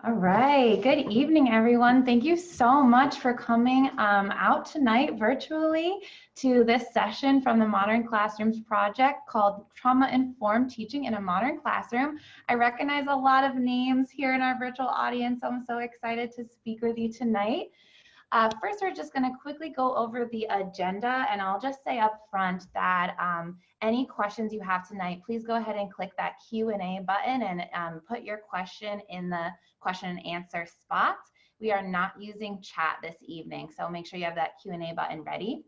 All right, good evening, everyone. Thank you so much for coming out tonight virtually to this session from the Modern Classrooms project called Trauma-Informed Teaching in a Modern Classroom. I recognize a lot of names here in our virtual audience. I'm so excited to speak with you tonight. First, we're just going to quickly go over the agenda, and I'll just say up front that any questions you have tonight, please go ahead and click that Q&A button and put your question in the question and answer spot. We are not using chat this evening, so make sure you have that Q&A button ready.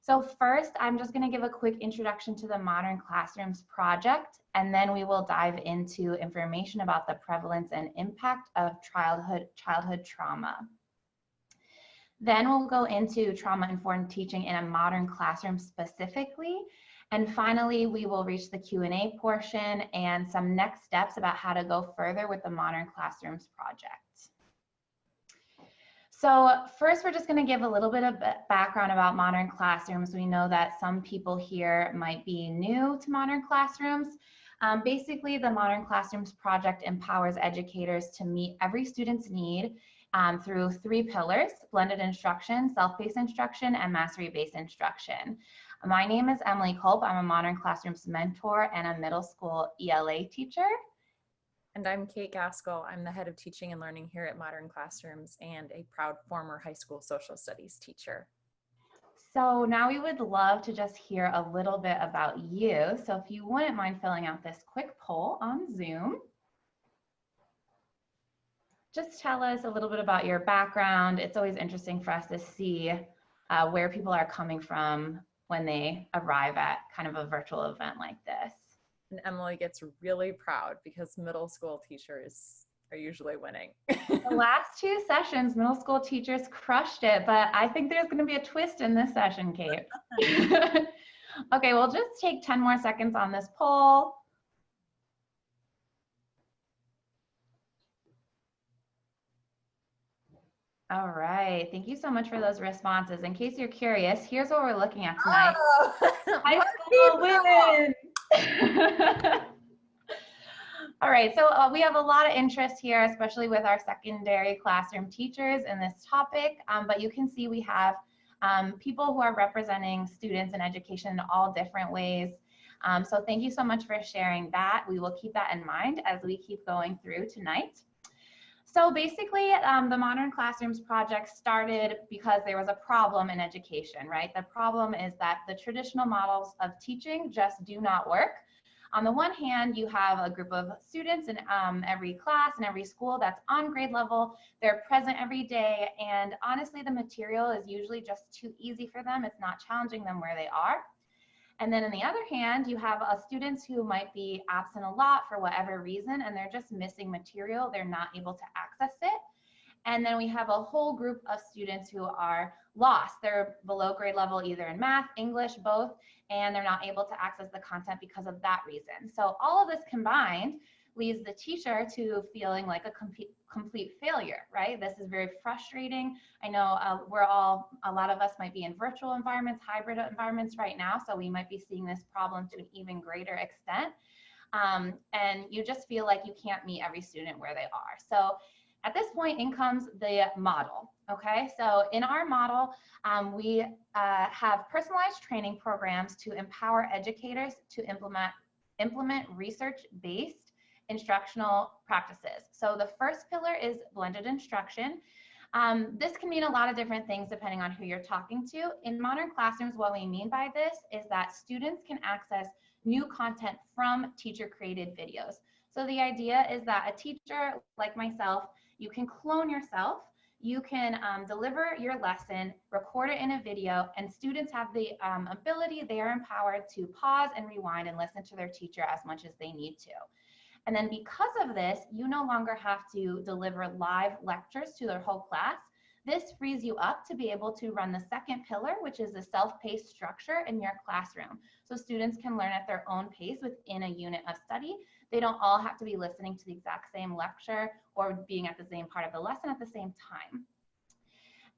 So first, I'm just going to give a quick introduction to the Modern Classrooms project, and then we will dive into information about the prevalence and impact of childhood trauma. Then we'll go into trauma-informed teaching in a modern classroom specifically. And finally, we will reach the Q&A portion and some next steps about how to go further with the Modern Classrooms project. So first, we're just going to give a little bit of background about modern classrooms. We know that some people here might be new to modern classrooms. Basically, the Modern Classrooms project empowers educators to meet every student's need through three pillars: blended instruction, self-paced instruction, and mastery-based instruction. My name is Emily Culp. I'm a Modern Classrooms mentor and a middle school ELA teacher. And I'm Kate Gaskell. I'm the head of teaching and learning here at Modern Classrooms and a proud former high school social studies teacher. So now we would love to just hear a little bit about you. So if you wouldn't mind filling out this quick poll on Zoom. Just tell us a little bit about your background. It's always interesting for us to see where people are coming from when they arrive at kind of a virtual event like this. And Emily gets really proud because middle school teachers are usually winning. The last two sessions, middle school teachers crushed it, but I think there's going to be a twist in this session, Kate. Okay, we'll just take 10 more seconds on this poll. All right, thank you so much for those responses. In case you're curious, here's what we're looking at tonight. High school women. All right, so we have a lot of interest here, especially with our secondary classroom teachers in this topic, but you can see we have people who are representing students in education in all different ways. So thank you so much for sharing that. We will keep that in mind as we keep going through tonight. So basically, the Modern Classrooms project started because there was a problem in education, right? The problem is that the traditional models of teaching just do not work. On the one hand, you have a group of students in every class and every school that's on grade level. They're present every day, and honestly, the material is usually just too easy for them. It's not challenging them where they are. And then on the other hand, you have students who might be absent a lot for whatever reason, and they're just missing material. They're not able to access it. And then we have a whole group of students who are lost. They're below grade level, either in math, English, both, and they're not able to access the content because of that reason. So all of this combined leads the teacher to feeling like a complete failure, right? This is very frustrating. I know a lot of us might be in virtual environments, hybrid environments right now, so we might be seeing this problem to an even greater extent. And you just feel like you can't meet every student where they are. So at this point, in comes the model, okay? So in our model, we have personalized training programs to empower educators to implement research-based instructional practices. So the first pillar is blended instruction. This can mean a lot of different things depending on who you're talking to. In modern classrooms, what we mean by this is that students can access new content from teacher-created videos. So the idea is that a teacher like myself, you can clone yourself, you can deliver your lesson, record it in a video, and students have the ability, they are empowered to pause and rewind and listen to their teacher as much as they need to. And then because of this, you no longer have to deliver live lectures to their whole class. This frees you up to be able to run the second pillar, which is the self-paced structure in your classroom. So students can learn at their own pace within a unit of study. They don't all have to be listening to the exact same lecture or being at the same part of the lesson at the same time.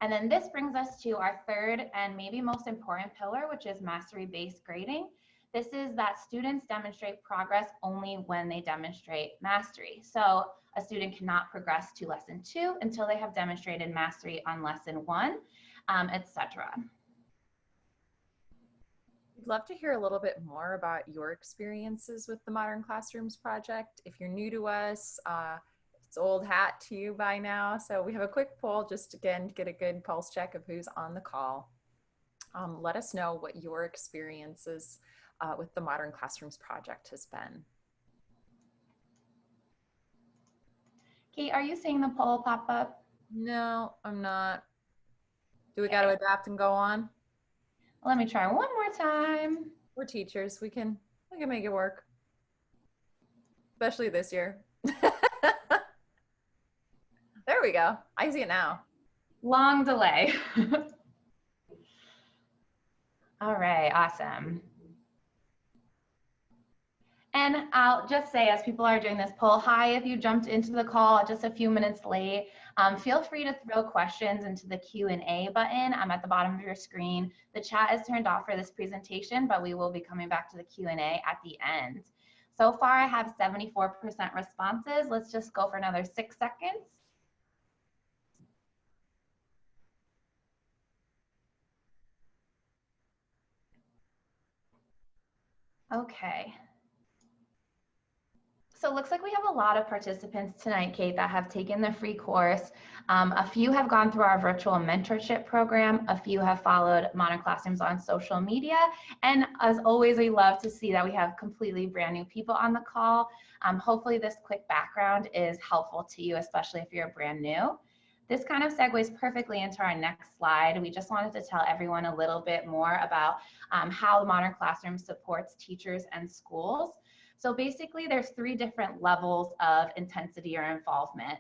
And then this brings us to our third and maybe most important pillar, which is mastery-based grading. This is that students demonstrate progress only when they demonstrate mastery. So a student cannot progress to lesson 2 until they have demonstrated mastery on lesson 1, etc. We'd love to hear a little bit more about your experiences with the Modern Classrooms project. If you're new to us, it's old hat to you by now. So we have a quick poll just again to get a good pulse check of who's on the call. Let us know what your experiences with the Modern Classrooms project has been. Kate, are you seeing the poll pop up? No, I'm not. Do we got to adapt and go on? Let me try one more time. We're teachers. We can make it work. Especially this year. There we go. I see it now. Long delay. All right, awesome. And I'll just say, as people are doing this poll, hi, if you jumped into the call just a few minutes late, feel free to throw questions into the Q&A button. I'm at the bottom of your screen. The chat is turned off for this presentation, but we will be coming back to the Q&A at the end. So far, I have 74% responses. Let's just go for another 6 seconds. Okay. So it looks like we have a lot of participants tonight, Kate, that have taken the free course. A few have gone through our virtual mentorship program. A few have followed Modern Classrooms on social media. And as always, we love to see that we have completely brand new people on the call. Hopefully this quick background is helpful to you, especially if you're brand new. This kind of segues perfectly into our next slide. We just wanted to tell everyone a little bit more about how the Modern Classroom supports teachers and schools. So basically, there's 3 different levels of intensity or involvement.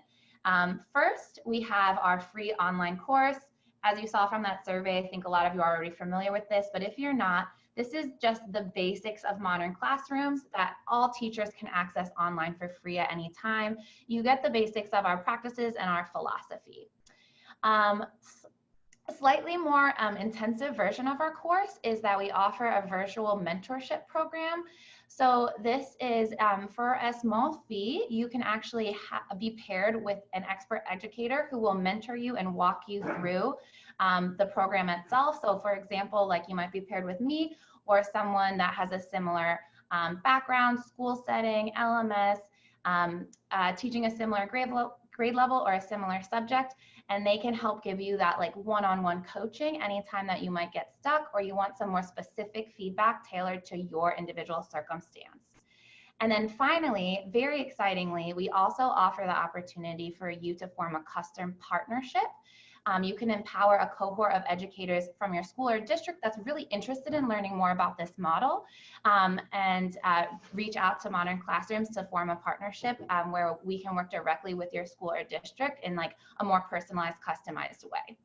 First, we have our free online course. As you saw from that survey, I think a lot of you are already familiar with this, but if you're not, this is just the basics of Modern Classrooms that all teachers can access online for free at any time. You get the basics of our practices and our philosophy. A slightly more intensive version of our course is that we offer a virtual mentorship program. So this is for a small fee, you can actually be paired with an expert educator who will mentor you and walk you through the program itself. So for example, like you might be paired with me or someone that has a similar background, school setting, LMS, teaching a similar grade level or a similar subject, and they can help give you that like one-on-one coaching anytime that you might get stuck or you want some more specific feedback tailored to your individual circumstance. And then finally, very excitingly, we also offer the opportunity for you to form a custom partnership. You can empower a cohort of educators from your school or district that's really interested in learning more about this model and reach out to Modern Classrooms to form a partnership where we can work directly with your school or district in like a more personalized, customized way.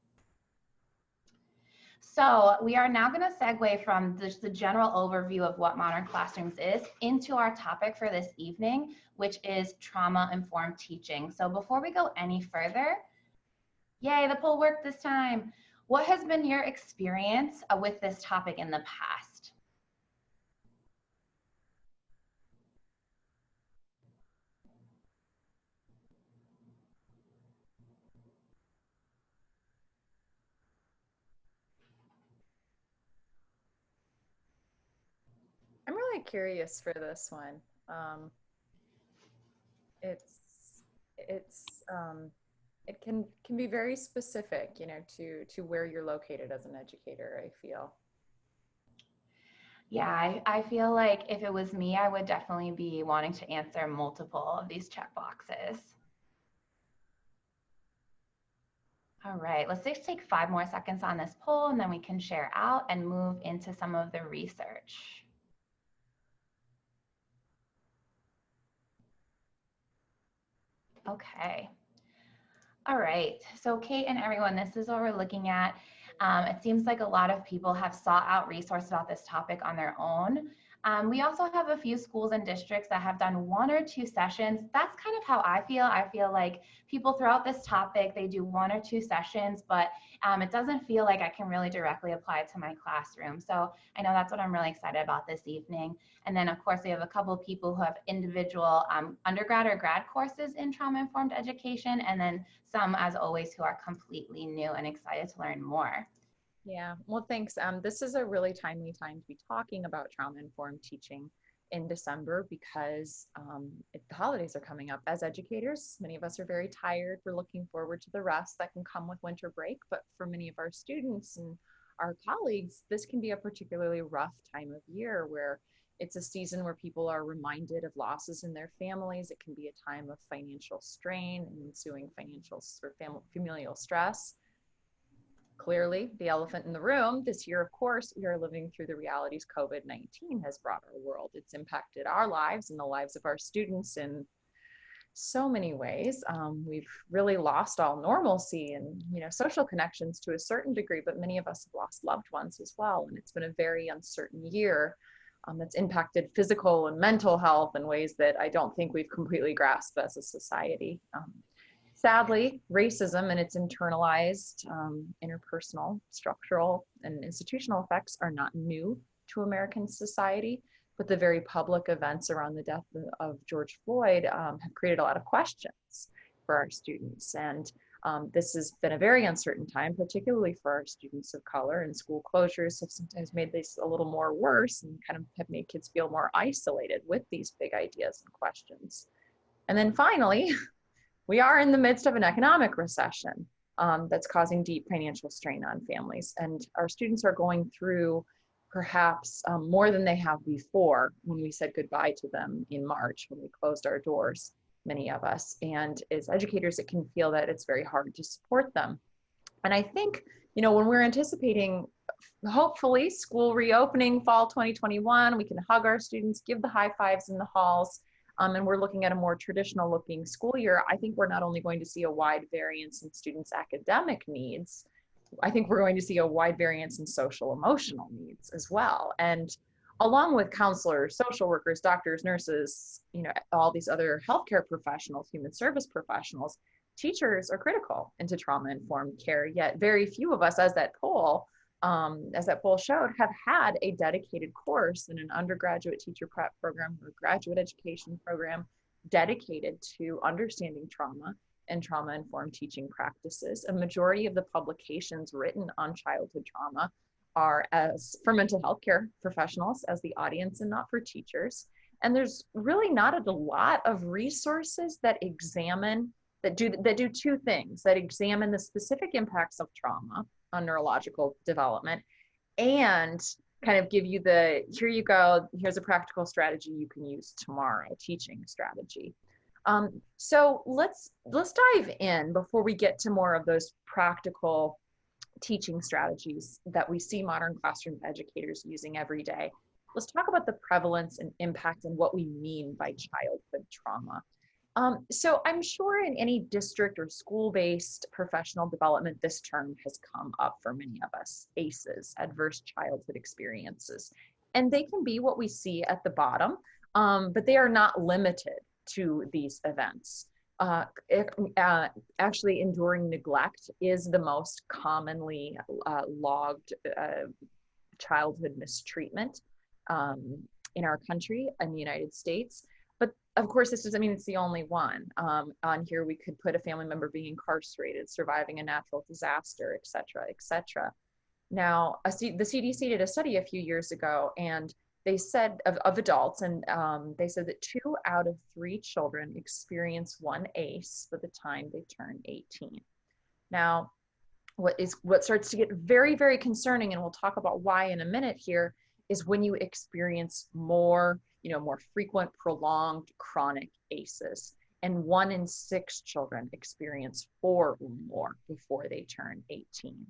So we are now going to segue from the general overview of what Modern Classrooms is into our topic for this evening, which is trauma-informed teaching. So before we go any further, yay, the poll worked this time. What has been your experience with this topic in the past? I'm really curious for this one. It can be very specific, you know, to where you're located as an educator, I feel. Yeah, I feel like if it was me, I would definitely be wanting to answer multiple of these check boxes. All right, let's just take 5 more seconds on this poll and then we can share out and move into some of the research. Okay. All right, so Kate and everyone, this is what we're looking at. It seems like a lot of people have sought out resources about this topic on their own. We also have a few schools and districts that have done 1 or 2 sessions. That's kind of how I feel. I feel like people throughout this topic, they do 1 or 2 sessions, but it doesn't feel like I can really directly apply it to my classroom. So I know that's what I'm really excited about this evening. And then of course, we have a couple of people who have individual undergrad or grad courses in trauma-informed education, and then some, as always, who are completely new and excited to learn more. Yeah, well, thanks. This is a really timely time to be talking about trauma-informed teaching in December because the holidays are coming up. As educators, many of us are very tired. We're looking forward to the rest that can come with winter break. But for many of our students and our colleagues, this can be a particularly rough time of year where it's a season where people are reminded of losses in their families. It can be a time of financial strain and ensuing financial or familial stress. Clearly, the elephant in the room this year, of course, we are living through the realities COVID-19 has brought our world. It's impacted our lives and the lives of our students in so many ways. We've really lost all normalcy and social connections to a certain degree, but many of us have lost loved ones as well. And it's been a very uncertain year that's impacted physical and mental health in ways that I don't think we've completely grasped as a society. Sadly, racism and its internalized interpersonal, structural, and institutional effects are not new to American society, but the very public events around the death of George Floyd have created a lot of questions for our students. And this has been a very uncertain time, particularly for our students of color, and school closures have sometimes made this a little more worse and kind of have made kids feel more isolated with these big ideas and questions. And then finally, we are in the midst of an economic recession that's causing deep financial strain on families. And our students are going through perhaps more than they have before when we said goodbye to them in March, when we closed our doors, many of us. And as educators, it can feel that it's very hard to support them. And I think, when we're anticipating, hopefully, school reopening fall 2021, we can hug our students, give the high fives in the halls, and we're looking at a more traditional looking school year. I think we're not only going to see a wide variance in students' academic needs, I think we're going to see a wide variance in social emotional needs as well. And along with counselors, social workers, doctors, nurses, all these other healthcare professionals, human service professionals, teachers are critical into trauma-informed care, yet very few of us, as that poll showed, have had a dedicated course in an undergraduate teacher prep program or graduate education program dedicated to understanding trauma and trauma-informed teaching practices. A majority of the publications written on childhood trauma are for mental health care professionals as the audience and not for teachers. And there's really not a lot of resources that do two things, that examine the specific impacts of trauma on neurological development and kind of give you here you go, here's a practical strategy you can use tomorrow, teaching strategy. So let's dive in before we get to more of those practical teaching strategies that we see modern classroom educators using every day. Let's talk about the prevalence and impact and what we mean by childhood trauma. So I'm sure in any district or school-based professional development, this term has come up for many of us, ACEs, adverse childhood experiences. And they can be what we see at the bottom, but they are not limited to these events. Actually, enduring neglect is the most commonly logged childhood mistreatment in our country, in the United States. But of course, this doesn't mean it's the only one. On here, we could put a family member being incarcerated, surviving a natural disaster, et cetera, et cetera. Now, the CDC did a study a few years ago, and they said of adults, and they said that 2 out of 3 children experience one ACE by the time they turn 18. Now, what starts to get very, very concerning, and we'll talk about why in a minute here, is when you experience more frequent, prolonged, chronic ACEs. And 1 in 6 children experience 4 or more before they turn 18.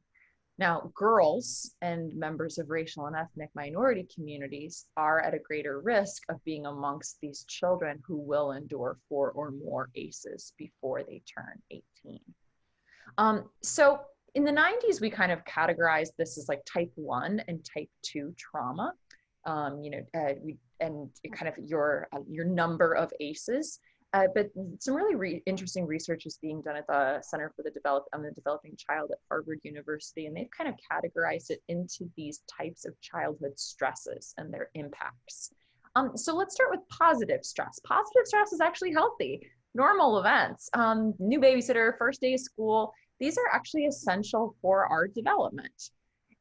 Now, girls and members of racial and ethnic minority communities are at a greater risk of being amongst these children who will endure 4 or more ACEs before they turn 18. So in the 90s, we kind of categorized this as like type 1 and type 2 trauma. and kind of your number of ACEs. But some really interesting research is being done at the Center for the Developing Child at Harvard University, and they've kind of categorized it into these types of childhood stresses and their impacts. So let's start with positive stress. Positive stress is actually healthy. Normal events, new babysitter, first day of school, these are actually essential for our development.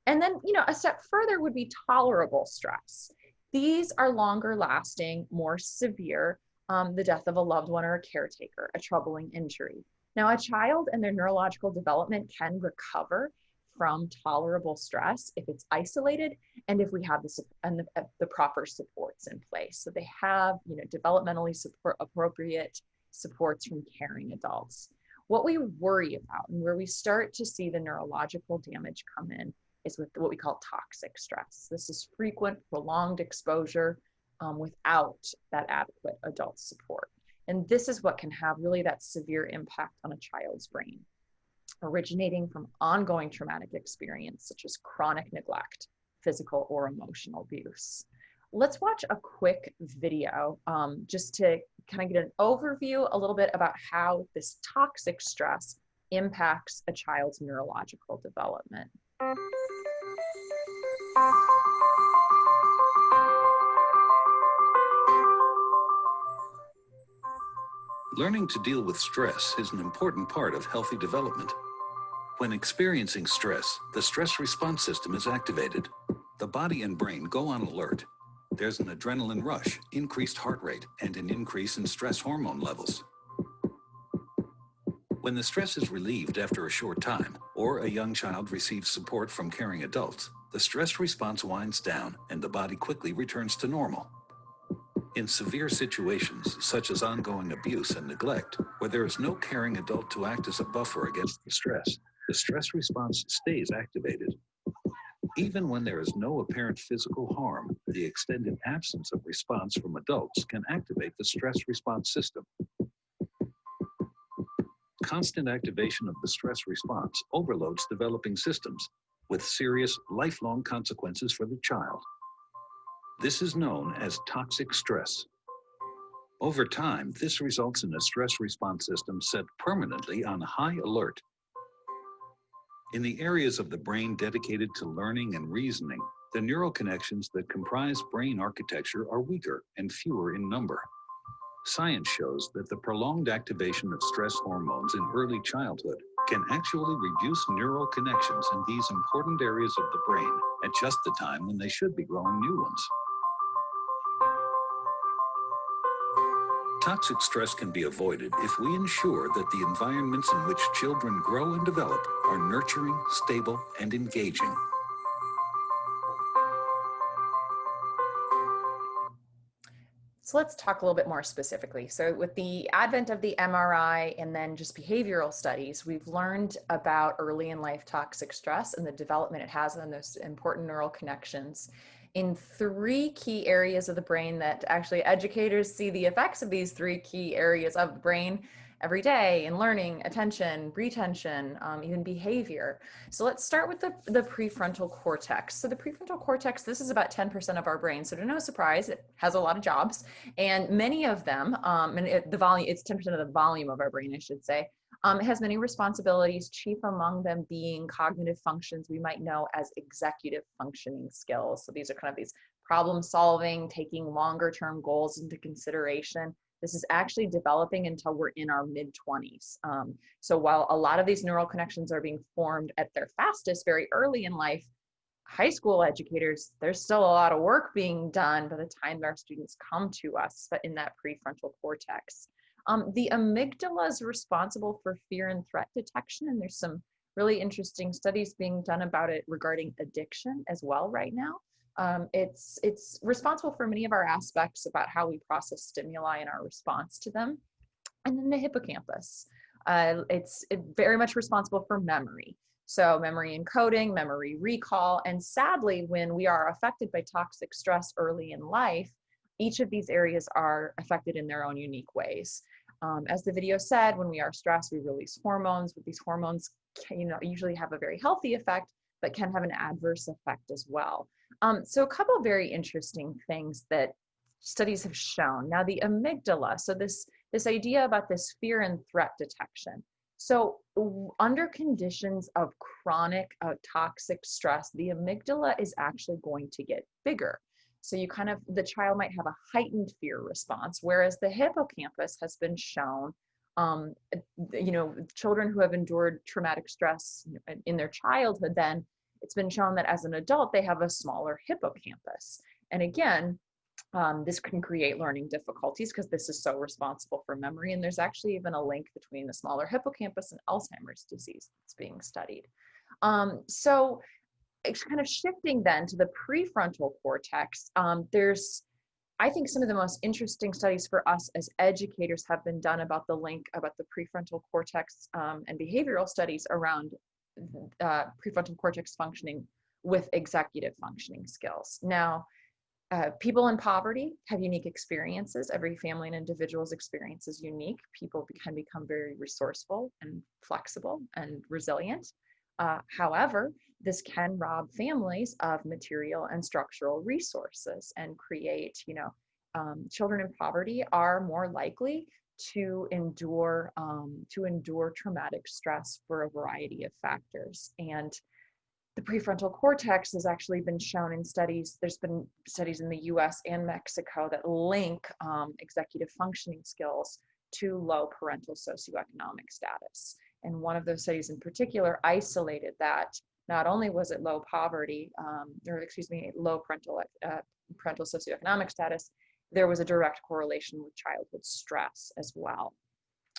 And then, a step further would be tolerable stress. These are longer lasting, more severe, the death of a loved one or a caretaker, a troubling injury. Now, a child and their neurological development can recover from tolerable stress if it's isolated and if we have the proper supports in place. So they have, developmentally appropriate supports from caring adults. What we worry about and where we start to see the neurological damage come in is with what we call toxic stress. This is frequent, prolonged exposure without that adequate adult support. And this is what can have really that severe impact on a child's brain, originating from ongoing traumatic experience, such as chronic neglect, physical or emotional abuse. Let's watch a quick video just to kind of get an overview a little bit about how this toxic stress impacts a child's neurological development. Learning to deal with stress is an important part of healthy development. When experiencing stress, the stress response system is activated. The body and brain go on alert. There's an adrenaline rush, increased heart rate, and an increase in stress hormone levels. When the stress is relieved after a short time, or a young child receives support from caring adults, the stress response winds down and the body quickly returns to normal. In severe situations, such as ongoing abuse and neglect, where there is no caring adult to act as a buffer against the stress response stays activated. Even when there is no apparent physical harm, the extended absence of response from adults can activate the stress response system. Constant activation of the stress response overloads developing systems, with serious, lifelong consequences for the child. This is known as toxic stress. Over time, this results in a stress response system set permanently on high alert. In the areas of the brain dedicated to learning and reasoning, the neural connections that comprise brain architecture are weaker and fewer in number. Science shows that the prolonged activation of stress hormones in early childhood can actually reduce neural connections in these important areas of the brain at just the time when they should be growing new ones. Toxic stress can be avoided if we ensure that the environments in which children grow and develop are nurturing, stable, and engaging. So let's talk a little bit more specifically. So with the advent of the MRI and then just behavioral studies, we've learned about early in life toxic stress and the development it has on those important neural connections in 3 key areas of the brain that actually educators see the effects of these 3 key areas of the brain every day in learning, attention, retention, even behavior. So let's start with the prefrontal cortex. So the prefrontal cortex, this is about 10% of our brain. So to no surprise, it has a lot of jobs, and many of them, it's 10% of the volume of our brain, I should say. It has many responsibilities, chief among them being cognitive functions we might know as executive functioning skills. So these are kind of these problem solving, taking longer term goals into consideration. This is actually developing until we're in our mid-20s. So while a lot of these neural connections are being formed at their fastest very early in life, high school educators, there's still a lot of work being done by the time our students come to us in that prefrontal cortex. The amygdala is responsible for fear and threat detection, and there's some really interesting studies being done about it regarding addiction as well right now. It's responsible for many of our aspects about how we process stimuli and our response to them. And then the hippocampus, it's very much responsible for memory. So memory encoding, memory recall, and sadly, when we are affected by toxic stress early in life, each of these areas are affected in their own unique ways. As the video said, when we are stressed, we release hormones, but these hormones usually have a very healthy effect, but can have an adverse effect as well. So a couple of very interesting things that studies have shown. Now the amygdala, so this idea about this fear and threat detection. So under conditions of chronic toxic stress, the amygdala is actually going to get bigger. So the child might have a heightened fear response, whereas the hippocampus has been shown, children who have endured traumatic stress in their childhood, then it's been shown that as an adult, they have a smaller hippocampus. And again, this can create learning difficulties because this is so responsible for memory. And there's actually even a link between the smaller hippocampus and Alzheimer's disease that's being studied. So it's kind of shifting then to the prefrontal cortex. I think some of the most interesting studies for us as educators have been done about the link about the prefrontal cortex and behavioral studies around prefrontal cortex functioning with executive functioning skills. Now, people in poverty have unique experiences. Every family and individual's experience is unique. People can become very resourceful and flexible and resilient. However, this can rob families of material and structural resources and create, children in poverty are more likely to endure traumatic stress for a variety of factors. And the prefrontal cortex has actually been shown in studies. There's been studies in the US and Mexico that link executive functioning skills to low parental socioeconomic status. And one of those studies in particular isolated that not only was it low poverty, low parental socioeconomic status, there was a direct correlation with childhood stress as well.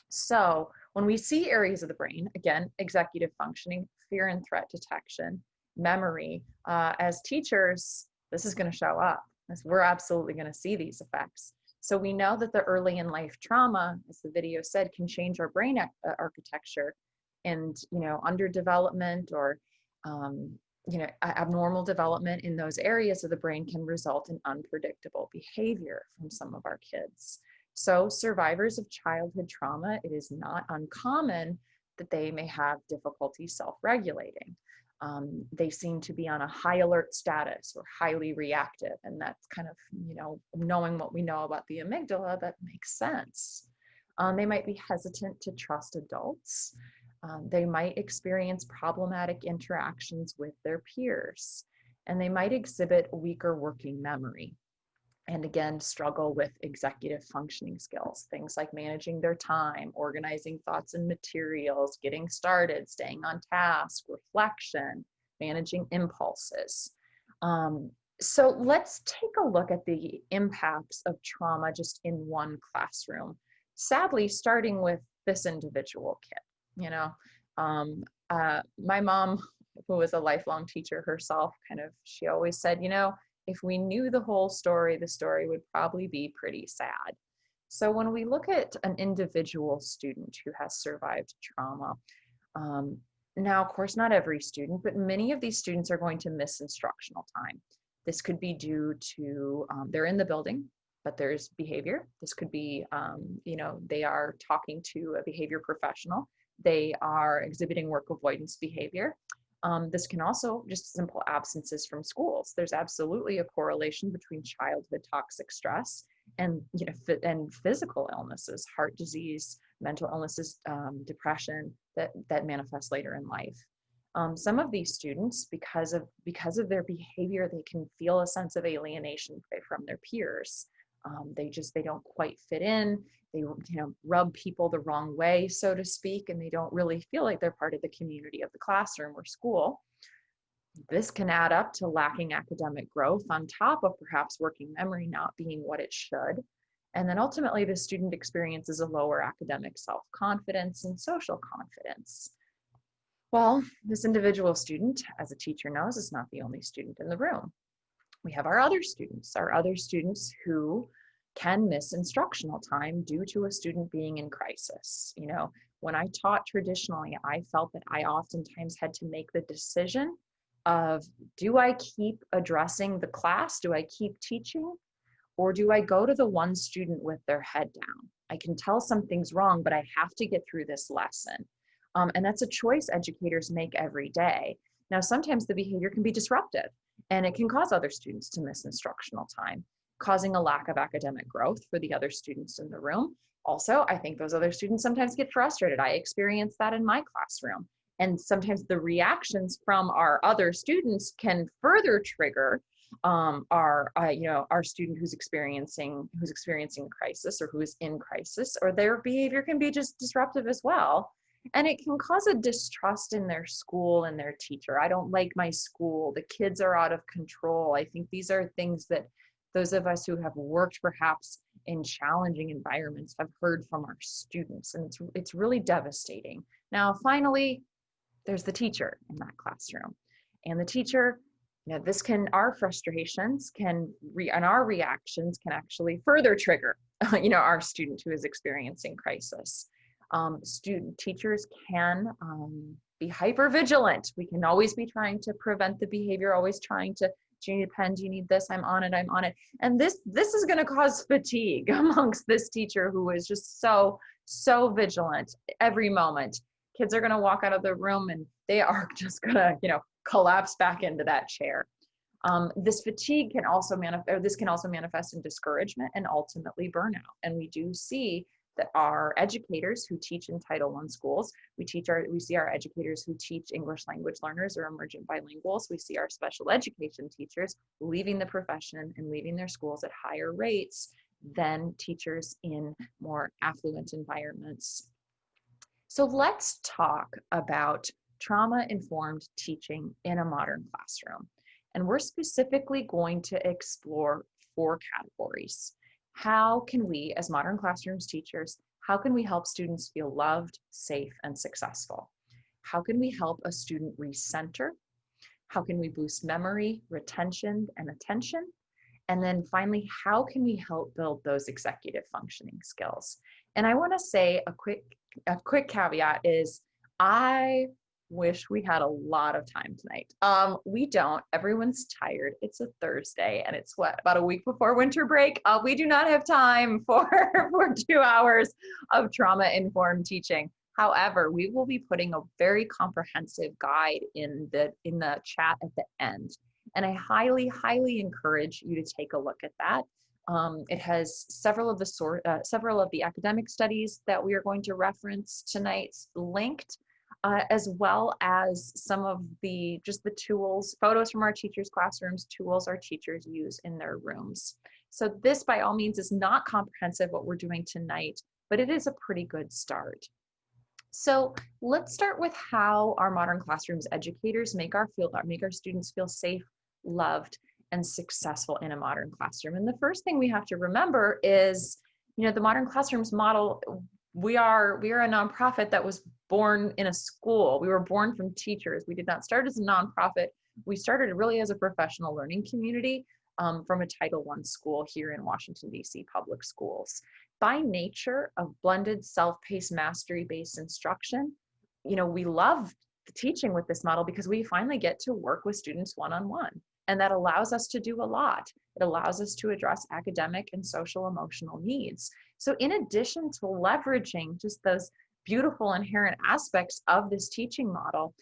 So when we see areas of the brain, again, executive functioning, fear and threat detection, memory, as teachers, this is going to show up. We're absolutely going to see these effects. So we know that the early in life trauma, as the video said, can change our brain architecture, and underdevelopment or abnormal development in those areas of the brain can result in unpredictable behavior from some of our kids. So survivors of childhood trauma, it is not uncommon that they may have difficulty self-regulating. They seem to be on a high alert status or highly reactive. And that's kind of, knowing what we know about the amygdala, that makes sense. They might be hesitant to trust adults. They might experience problematic interactions with their peers, and they might exhibit weaker working memory. And again, struggle with executive functioning skills, things like managing their time, organizing thoughts and materials, getting started, staying on task, reflection, managing impulses. So let's take a look at the impacts of trauma just in one classroom. Sadly, starting with this individual kid. My mom, who was a lifelong teacher herself, she always said, if we knew the whole story, the story would probably be pretty sad. So when we look at an individual student who has survived trauma, now, of course, not every student, but many of these students are going to miss instructional time. This could be due to they're in the building, but there's behavior. This could be, they are talking to a behavior professional. They are exhibiting work avoidance behavior. This can also just simple absences from schools. There's absolutely a correlation between childhood toxic stress and physical illnesses, heart disease, mental illnesses, depression that manifest later in life. Some of these students, because of their behavior, they can feel a sense of alienation from their peers. They don't quite fit in. They rub people the wrong way, so to speak, and they don't really feel like they're part of the community of the classroom or school. This can add up to lacking academic growth on top of perhaps working memory not being what it should. And then ultimately the student experiences a lower academic self-confidence and social confidence. Well, this individual student, as a teacher knows, is not the only student in the room. We have our other students who can miss instructional time due to a student being in crisis. When I taught traditionally, I felt that I oftentimes had to make the decision of, do I keep addressing the class? Do I keep teaching? Or do I go to the one student with their head down? I can tell something's wrong, but I have to get through this lesson. And that's a choice educators make every day. Now, sometimes the behavior can be disruptive, And it can cause other students to miss instructional time, causing a lack of academic growth for the other students in the room. Also, I think those other students sometimes get frustrated. I experience that in my classroom. And sometimes the reactions from our other students can further trigger our student who's experiencing crisis, or who is in crisis, or their behavior can be just disruptive as well. And it can cause a distrust in their school and their teacher. I don't like my school. The kids are out of control. I think these are things that those of us who have worked perhaps in challenging environments have heard from our students, and it's really devastating. Now, finally, there's the teacher in that classroom, and the teacher, our frustrations and our reactions can actually further trigger, our student who is experiencing crisis. Teachers can be hyper vigilant. We can always be trying to prevent the behavior, always trying to, do you need a pen? Do you need this? I'm on it. And this is going to cause fatigue amongst this teacher who is just so vigilant every moment. Kids are going to walk out of the room and they are just going to, collapse back into that chair. This fatigue can also manifest in discouragement and ultimately burnout. And we do see that our educators who teach in Title I schools, we see our educators who teach English language learners or emergent bilinguals. We see our special education teachers leaving the profession and leaving their schools at higher rates than teachers in more affluent environments. So let's talk about trauma-informed teaching in a modern classroom. And we're specifically going to explore 4 categories. How can we, as modern classrooms teachers, how can we help students feel loved, safe, and successful? How can we help a student recenter? How can we boost memory, retention, and attention? And then finally, how can we help build those executive functioning skills? And I want to say a quick caveat is, I wish we had a lot of time tonight. We don't. Everyone's tired. It's a Thursday and it's about a week before winter break. We do not have time for 2 hours of trauma-informed teaching. However, we will be putting a very comprehensive guide in the chat at the end. And I highly, highly encourage you to take a look at that. It has several of the academic studies that we are going to reference tonight linked, as well as some of the tools, photos from our teachers' classrooms, tools our teachers use in their rooms. So this, by all means, is not comprehensive what we're doing tonight, but it is a pretty good start. So let's start with how our modern classrooms educators make our students feel safe, loved, and successful in a modern classroom. And the first thing we have to remember is, the modern classrooms model, we are a nonprofit that was born in a school. We were born from teachers. We did not start as a nonprofit. We started really as a professional learning community from a Title I school here in Washington, D.C. public schools. By nature of blended self-paced mastery-based instruction, we love the teaching with this model because we finally get to work with students one-on-one. And that allows us to do a lot. It allows us to address academic and social emotional needs. So in addition to leveraging just those beautiful inherent aspects of this teaching model,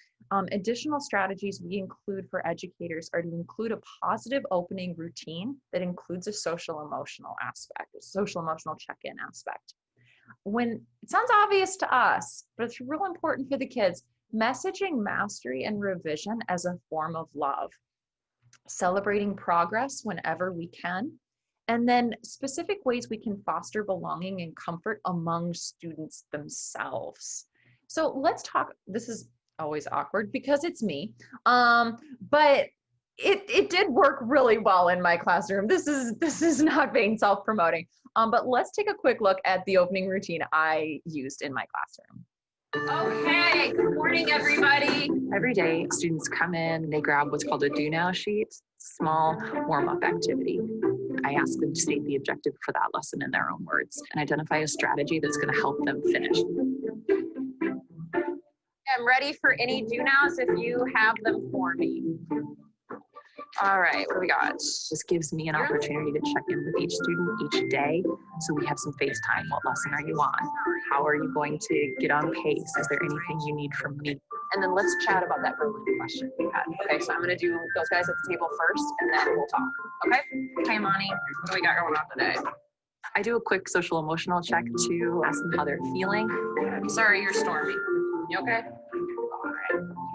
additional strategies we include for educators are to include a positive opening routine that includes a social emotional aspect, a social emotional check-in aspect. When it sounds obvious to us, but it's real important for the kids, messaging mastery and revision as a form of love, celebrating progress whenever we can, and then specific ways we can foster belonging and comfort among students themselves. So let's talk, this is always awkward because it's me, but it did work really well in my classroom. This is not being self-promoting, but let's take a quick look at the opening routine I used in my classroom. Okay, good morning, everybody. Every day, students come in, they grab what's called a do now sheet, small warm-up activity. I ask them to state the objective for that lesson in their own words and identify a strategy that's going to help them finish. I'm ready for any do nows if you have them for me. All right, what do we got? This gives me an opportunity to check in with each student each day. So we have some FaceTime. What lesson are you on? How are you going to get on pace? Is there anything you need from me? and then let's chat about that Berlin question we had. Okay, so I'm gonna do those guys at the table first, and then we'll talk. Okay? Hi, Monty. What do we got going on today? I do a quick social emotional check to ask them how they're feeling. Sorry, you're stormy. You okay?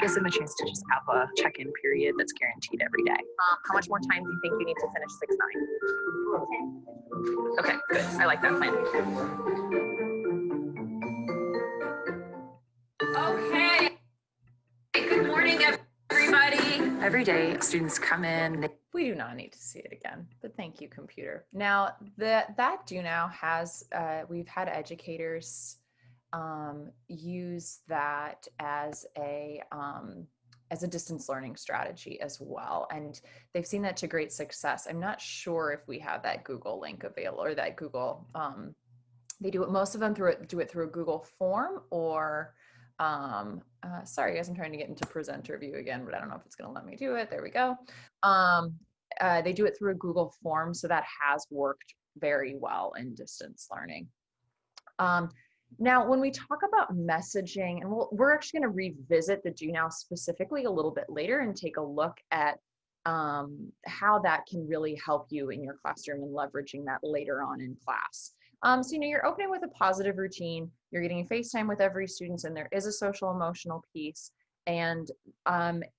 Gives them a chance to just have a check-in period that's guaranteed every day. How much more time do you think you need to finish 6-9? Okay, good. I like that plan. Okay. Good morning, everybody. Every day, students come in. We do not need to see it again, but thank you, computer. Now, that do now has, we've had educators use that as a distance learning strategy as well, and they've seen that to great success. I'm not sure if we have that Google link available, or that Google. They do it. Most of them do it through a Google form, or sorry guys, I'm trying to get into presenter view again, but I don't know if it's going to let me do it. There we go. They do it through a Google form, so that has worked very well in distance learning. Now, when we talk about messaging, and we're actually going to revisit the Do Now specifically a little bit later and take a look at how that can really help you in your classroom and leveraging that later on in class. So, you know, you're opening with a positive routine, you're getting FaceTime with every student, and there is a social emotional piece. And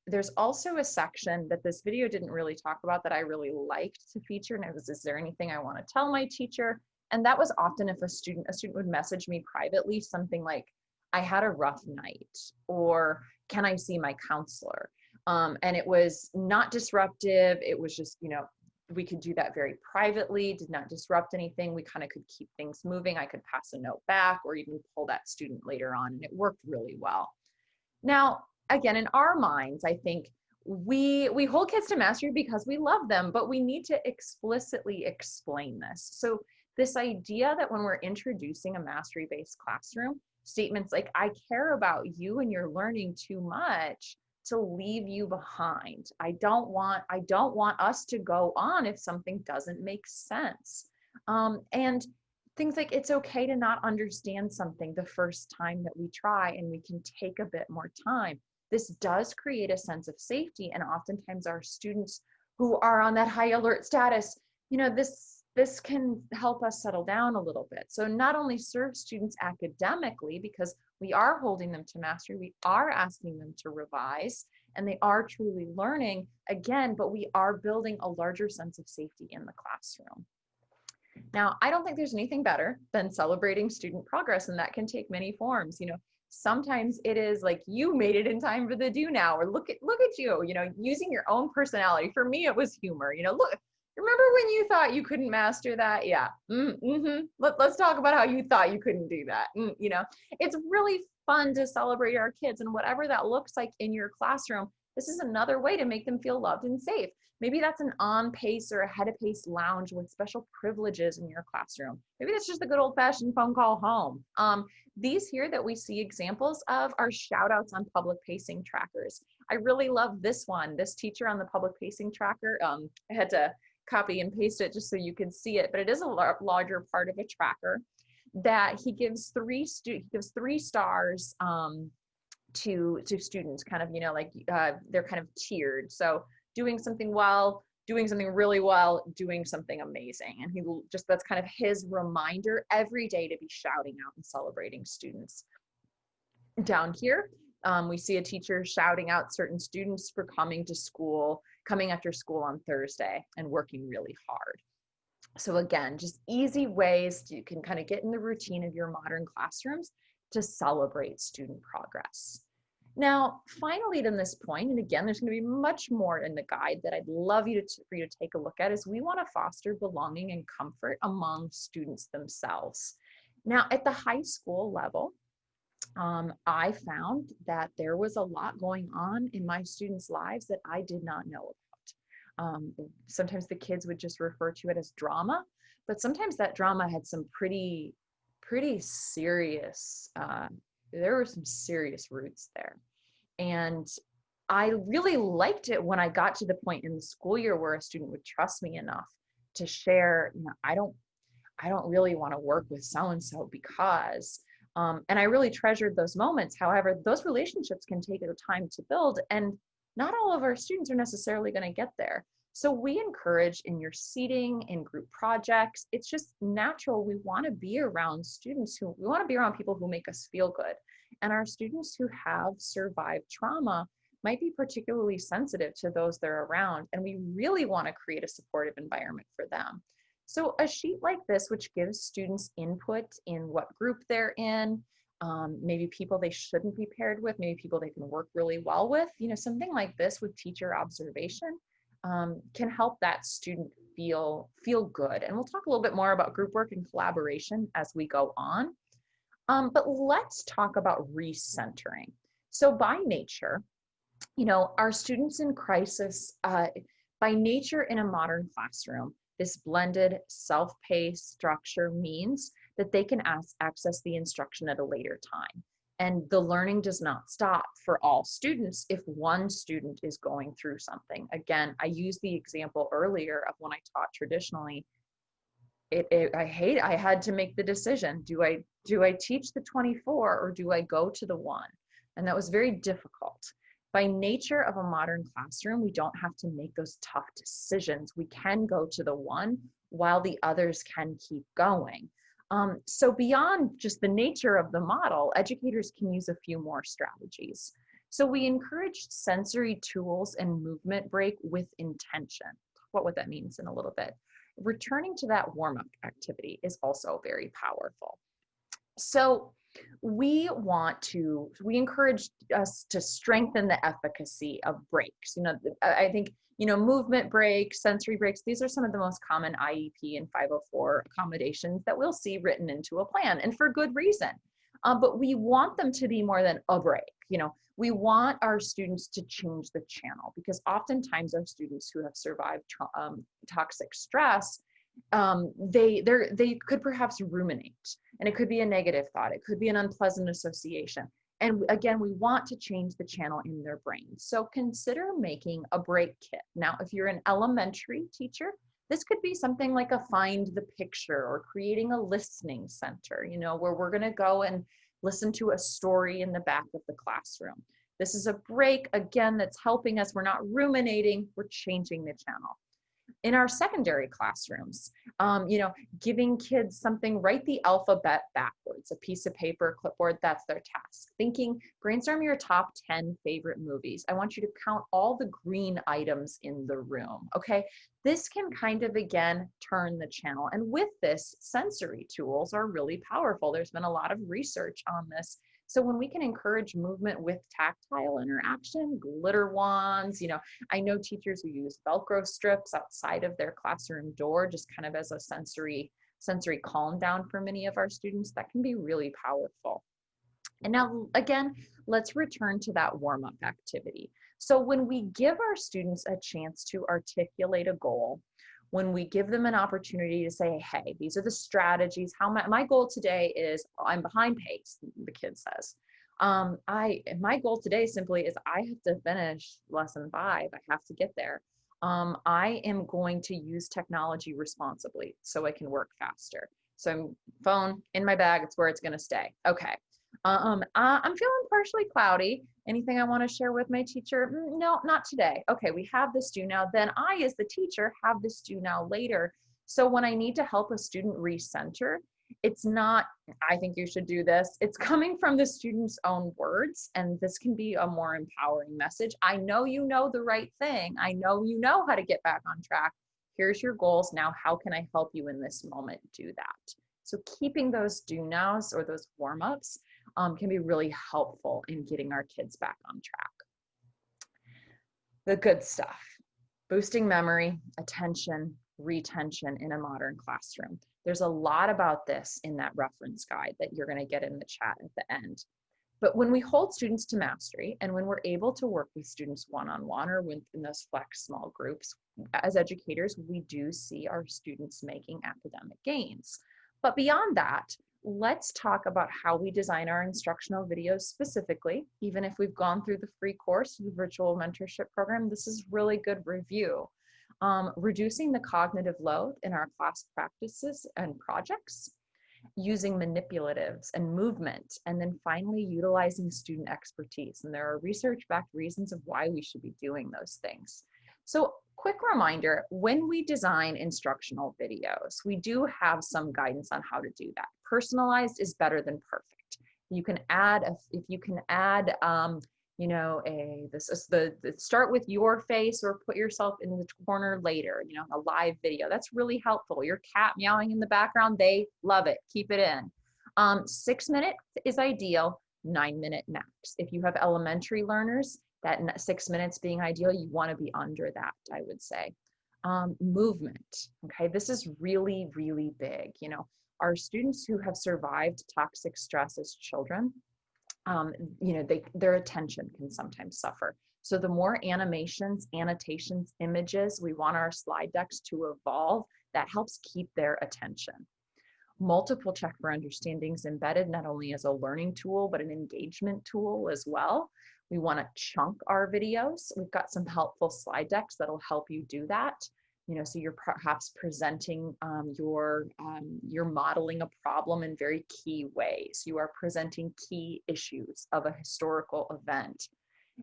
there's also a section that this video didn't really talk about that I really liked to feature, and it was, is there anything I want to tell my teacher? And that was often if a student would message me privately something like, I had a rough night, or can I see my counselor? And it was not disruptive. It was just, you know, we could do that very privately, did not disrupt anything. We kind of could keep things moving. I could pass a note back or even pull that student later on, and it worked really well. Now, again, in our minds, I think we hold kids to mastery because we love them, but we need to explicitly explain this. So this idea that when we're introducing a mastery-based classroom, statements like, I care about you and your learning too much to leave you behind. I don't want us to go on if something doesn't make sense. And things like, it's okay to not understand something the first time that we try, and we can take a bit more time. This does create a sense of safety, and oftentimes our students who are on that high alert status, you know, this can help us settle down a little bit. So not only serve students academically, because we are holding them to mastery, we are asking them to revise, and they are truly learning again, but we are building a larger sense of safety in the classroom. Now, I don't think there's anything better than celebrating student progress, and that can take many forms. You know, sometimes it is like, you made it in time for the Do Now, or look at you, you know, using your own personality. For me, it was humor. You know, look, remember when you thought you couldn't master that? Yeah. Let's talk about how you thought you couldn't do that. You know, it's really fun to celebrate our kids, and whatever that looks like in your classroom, this is another way to make them feel loved and safe. Maybe that's an on-pace or ahead of pace lounge with special privileges in your classroom. Maybe that's just a good old-fashioned phone call home. These here that we see examples of are shout outs on public pacing trackers. I really love this one. This teacher on the public pacing tracker, I had to copy and paste it just so you can see it, but it is a larger part of a tracker that he gives three stars to students, kind of, you know, like they're kind of tiered. So doing something well, doing something really well, doing something amazing. And he just, that's kind of his reminder every day to be shouting out and celebrating students. Down here, we see a teacher shouting out certain students for coming after school on Thursday and working really hard. So again, just easy ways you can kind of get in the routine of your modern classrooms to celebrate student progress. Now, finally, to this point, and again, there's going to be much more in the guide that I'd love for you to take a look at, is we want to foster belonging and comfort among students themselves. Now, at the high school level, I found that there was a lot going on in my students' lives that I did not know about. Sometimes the kids would just refer to it as drama, but sometimes that drama had some pretty serious, there were some serious roots there. And I really liked it when I got to the point in the school year where a student would trust me enough to share, you know, I don't really want to work with so-and-so because And I really treasured those moments. However, those relationships can take time to build, and not all of our students are necessarily going to get there. So we encourage in your seating, in group projects, it's just natural. We want to be around we want to be around people who make us feel good. And our students who have survived trauma might be particularly sensitive to those they're around. And we really want to create a supportive environment for them. So a sheet like this, which gives students input in what group they're in, maybe people they shouldn't be paired with, maybe people they can work really well with, something like this with teacher observation can help that student feel good. And we'll talk a little bit more about group work and collaboration as we go on. But let's talk about recentering. So by nature, our students in crisis, by nature in a modern classroom, this blended self-paced structure means that they can access the instruction at a later time. And the learning does not stop for all students if one student is going through something. Again, I used the example earlier of when I taught traditionally. I had to make the decision. Do I teach the 24 or do I go to the 1? And that was very difficult. By nature of a modern classroom, we don't have to make those tough decisions. We can go to the 1 while the others can keep going. So beyond just the nature of the model, educators can use a few more strategies. So we encourage sensory tools and movement break with intention. What that means in a little bit. Returning to that warm-up activity is also very powerful. So we encourage us to strengthen the efficacy of breaks. I think, movement breaks, sensory breaks, these are some of the most common IEP and 504 accommodations that we'll see written into a plan, and for good reason. But we want them to be more than a break. We want our students to change the channel, because oftentimes our students who have survived toxic stress, they could perhaps ruminate, and it could be a negative thought. It could be an unpleasant association. And again, we want to change the channel in their brain. So consider making a break kit. Now, if you're an elementary teacher, this could be something like a find the picture, or creating a listening center, where we're going to go and listen to a story in the back of the classroom. This is a break, again, that's helping us. We're not ruminating, we're changing the channel. In our secondary classrooms, giving kids something, write the alphabet backwards, a piece of paper, clipboard, that's their task. Brainstorm your top 10 favorite movies. I want you to count all the green items in the room, okay? This can kind of, again, turn the channel. And with this, sensory tools are really powerful. There's been a lot of research on this. So when we can encourage movement with tactile interaction, glitter wands, I know teachers who use Velcro strips outside of their classroom door, just kind of as a sensory calm down for many of our students, that can be really powerful. And now, again, let's return to that warm-up activity. So when we give our students a chance to articulate a goal, when we give them an opportunity to say, hey, these are the strategies, my goal today is, I'm behind pace, the kid says. My goal today simply is I have to finish lesson 5. I have to get there. I am going to use technology responsibly so I can work faster. So phone in my bag, it's where it's going to stay. Okay. I'm feeling partially cloudy. Anything I want to share with my teacher? No, not today. Okay, we have this due now. Then I, as the teacher, have this due now later. So when I need to help a student recenter, it's not, I think you should do this. It's coming from the student's own words, and this can be a more empowering message. I know you know the right thing. I know you know how to get back on track. Here's your goals. Now, how can I help you in this moment do that? So keeping those do nows or those warm-ups can be really helpful in getting our kids back on track. The good stuff: boosting memory, attention, retention in a modern classroom. There's a lot about this in that reference guide that you're going to get in the chat at the end. But when we hold students to mastery, and when we're able to work with students one-on-one or in those flex small groups, as educators, we do see our students making academic gains. But beyond that, let's talk about how we design our instructional videos specifically. Even if we've gone through the free course, the virtual mentorship program, this is really good review. Reducing the cognitive load in our class practices and projects, using manipulatives and movement, and then finally utilizing student expertise. And there are research-backed reasons of why we should be doing those things. So quick reminder, when we design instructional videos, we do have some guidance on how to do that. Personalized is better than perfect. You can add, you know, start with your face or put yourself in the corner later, you know, a live video. That's really helpful. Your cat meowing in the background, they love it. Keep it in. 6 minutes is ideal, 9 minute max. If you have elementary learners, that 6 minutes being ideal, you want to be under that, I would say. Movement, okay, this is really, really big. You know, our students who have survived toxic stress as children, you know, their attention can sometimes suffer. So the more animations, annotations, images, we want our slide decks to evolve, that helps keep their attention. Multiple check for understandings embedded not only as a learning tool, but an engagement tool as well. We want to chunk our videos. We've got some helpful slide decks that'll help you do that. You know, so you're perhaps presenting you're modeling a problem in very key ways. You are presenting key issues of a historical event.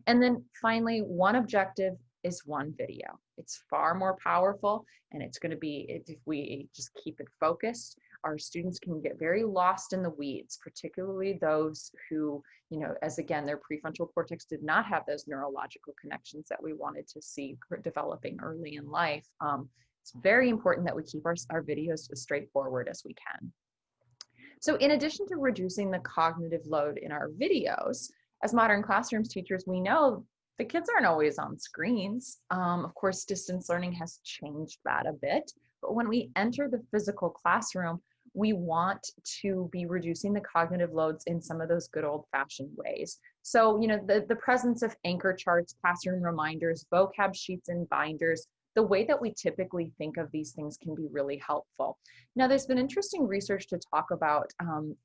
And then finally, one objective is one video. It's far more powerful, and it's going to be, if we just keep it focused, our students can get very lost in the weeds, particularly those who, you know, as again, their prefrontal cortex did not have those neurological connections that we wanted to see developing early in life. It's very important that we keep our videos as straightforward as we can. So in addition to reducing the cognitive load in our videos, as modern classrooms teachers, we know the kids aren't always on screens. Of course, distance learning has changed that a bit, but when we enter the physical classroom, we want to be reducing the cognitive loads in some of those good old-fashioned ways. So, you know, the presence of anchor charts, classroom reminders, vocab sheets and binders, the way that we typically think of these things can be really helpful. Now, there's been interesting research to talk about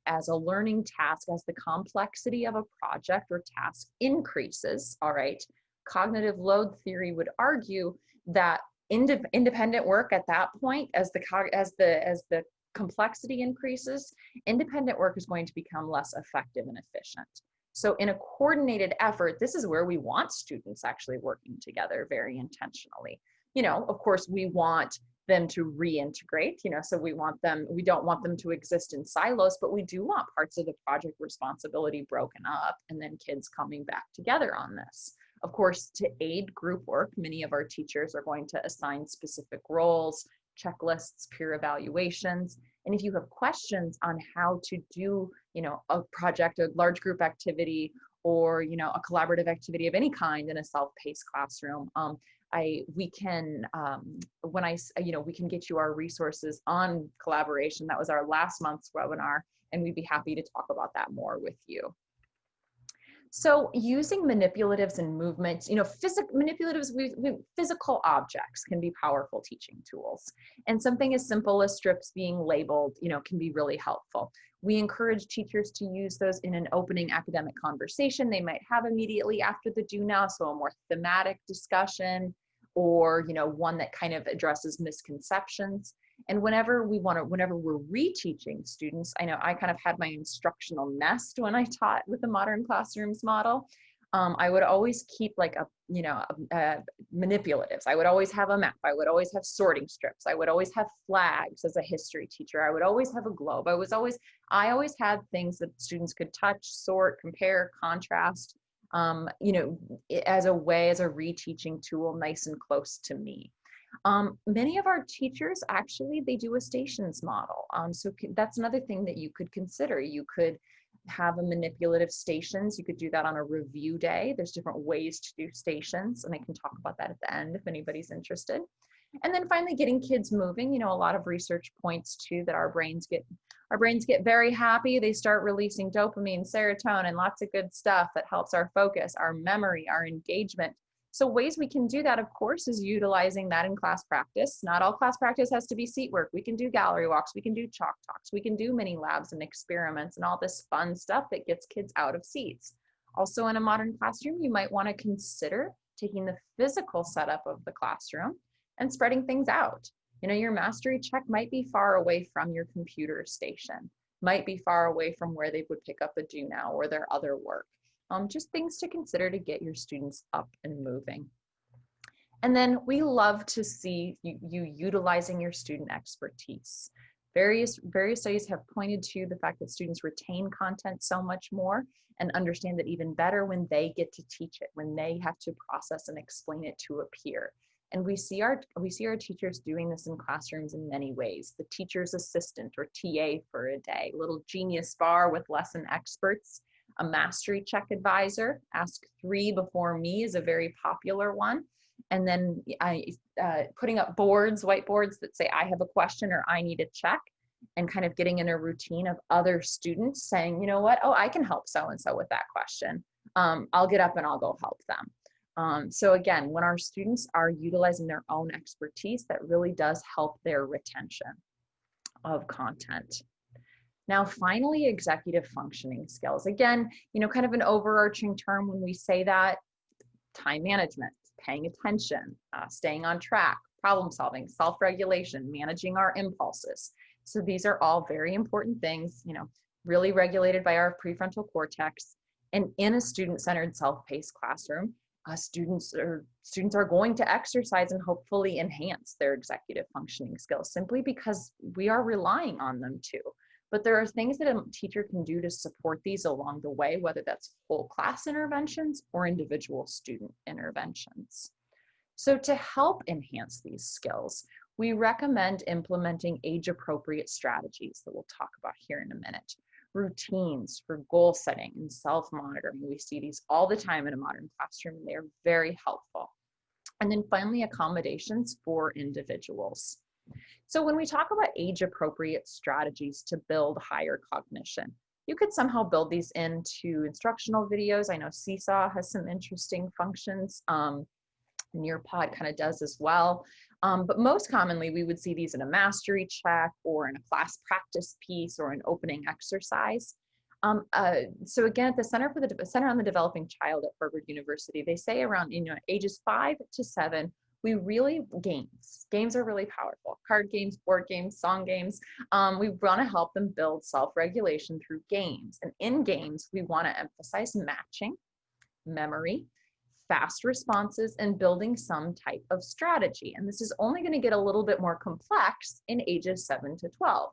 as a learning task, as the complexity of a project or task increases, all right, cognitive load theory would argue that independent work at that point, as the complexity increases, independent work is going to become less effective and efficient. So in a coordinated effort, this is where we want students actually working together very intentionally. You know, of course, we want them to reintegrate, you know, so we don't want them to exist in silos, but we do want parts of the project responsibility broken up and then kids coming back together on this. Of course, to aid group work, many of our teachers are going to assign specific roles, checklists, peer evaluations. And if you have questions on how to do, you know, a project, a large group activity, or, you know, a collaborative activity of any kind in a self-paced classroom, we can get you our resources on collaboration. That was our last month's webinar, and we'd be happy to talk about that more with you. So using manipulatives and movements, you know, physical objects can be powerful teaching tools. And something as simple as strips being labeled, you know, can be really helpful. We encourage teachers to use those in an opening academic conversation they might have immediately after the do now, so a more thematic discussion, or, you know, one that kind of addresses misconceptions. And whenever we're reteaching students, I know I kind of had my instructional nest when I taught with the Modern Classrooms model. I would always keep like manipulatives. I would always have a map. I would always have sorting strips. I would always have flags as a history teacher. I would always have a globe. I always had things that students could touch, sort, compare, contrast, you know, as a reteaching tool, nice and close to me. Many of our teachers, actually, they do a stations model. So that's another thing that you could consider. You could have a manipulative stations. You could do that on a review day. There's different ways to do stations, and I can talk about that at the end if anybody's interested. And then finally, getting kids moving. You know, a lot of research points to that our brains get very happy. They start releasing dopamine, serotonin, lots of good stuff that helps our focus, our memory, our engagement. So ways we can do that, of course, is utilizing that in class practice. Not all class practice has to be seat work. We can do gallery walks, we can do chalk talks, we can do mini labs and experiments and all this fun stuff that gets kids out of seats. Also in a modern classroom, you might want to consider taking the physical setup of the classroom and spreading things out. You know, your mastery check might be far away from your computer station. might be far away from where they would pick up a do now or their other work. Just things to consider to get your students up and moving. And then we love to see you utilizing your student expertise. Various studies have pointed to the fact that students retain content so much more and understand it even better when they get to teach it, when they have to process and explain it to a peer. And we see our teachers doing this in classrooms in many ways. The teacher's assistant, or TA for a day, little genius bar with lesson experts, a mastery check advisor, ask 3 before me is a very popular one. And then putting up whiteboards that say, I have a question or I need a check, and kind of getting in a routine of other students saying, you know what, oh, I can help so-and-so with that question. I'll get up and I'll go help them. So again, when our students are utilizing their own expertise, that really does help their retention of content. Now, finally, executive functioning skills. Again, kind of an overarching term when we say that: time management, paying attention, staying on track, problem solving, self-regulation, managing our impulses. So these are all very important things, really regulated by our prefrontal cortex. And in a student-centered, self-paced classroom, students are going to exercise and hopefully enhance their executive functioning skills, simply because we are relying on them to. But there are things that a teacher can do to support these along the way, whether that's whole class interventions or individual student interventions. So to help enhance these skills, we recommend implementing age-appropriate strategies that we'll talk about here in a minute. Routines for goal setting and self-monitoring. We see these all the time in a modern classroom, and they are very helpful. And then finally, accommodations for individuals. So when we talk about age-appropriate strategies to build higher cognition, you could somehow build these into instructional videos. I know Seesaw has some interesting functions. Nearpod kind of does as well. But most commonly, we would see these in a mastery check or in a class practice piece or an opening exercise. So again, at the Center on the Developing Child at Harvard University, they say around ages 5 to 7, games are really powerful. Card games, board games, song games. We want to help them build self-regulation through games. And in games, we want to emphasize matching, memory, fast responses, and building some type of strategy. And this is only going to get a little bit more complex in ages 7 to 12.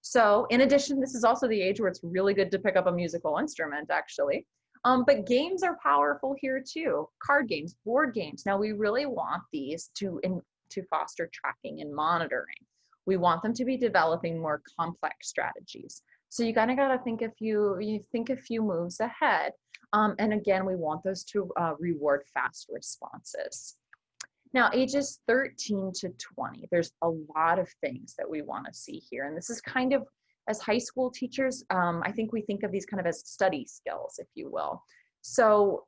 So in addition, this is also the age where it's really good to pick up a musical instrument, actually. But games are powerful here too. Card games, board games. Now we really want these to foster tracking and monitoring. We want them to be developing more complex strategies. So you kind of got to think a few moves ahead. And again, we want those to reward fast responses. Now, ages 13 to 20, there's a lot of things that we want to see here. And this is kind of, as high school teachers, I think we think of these kind of as study skills, if you will. So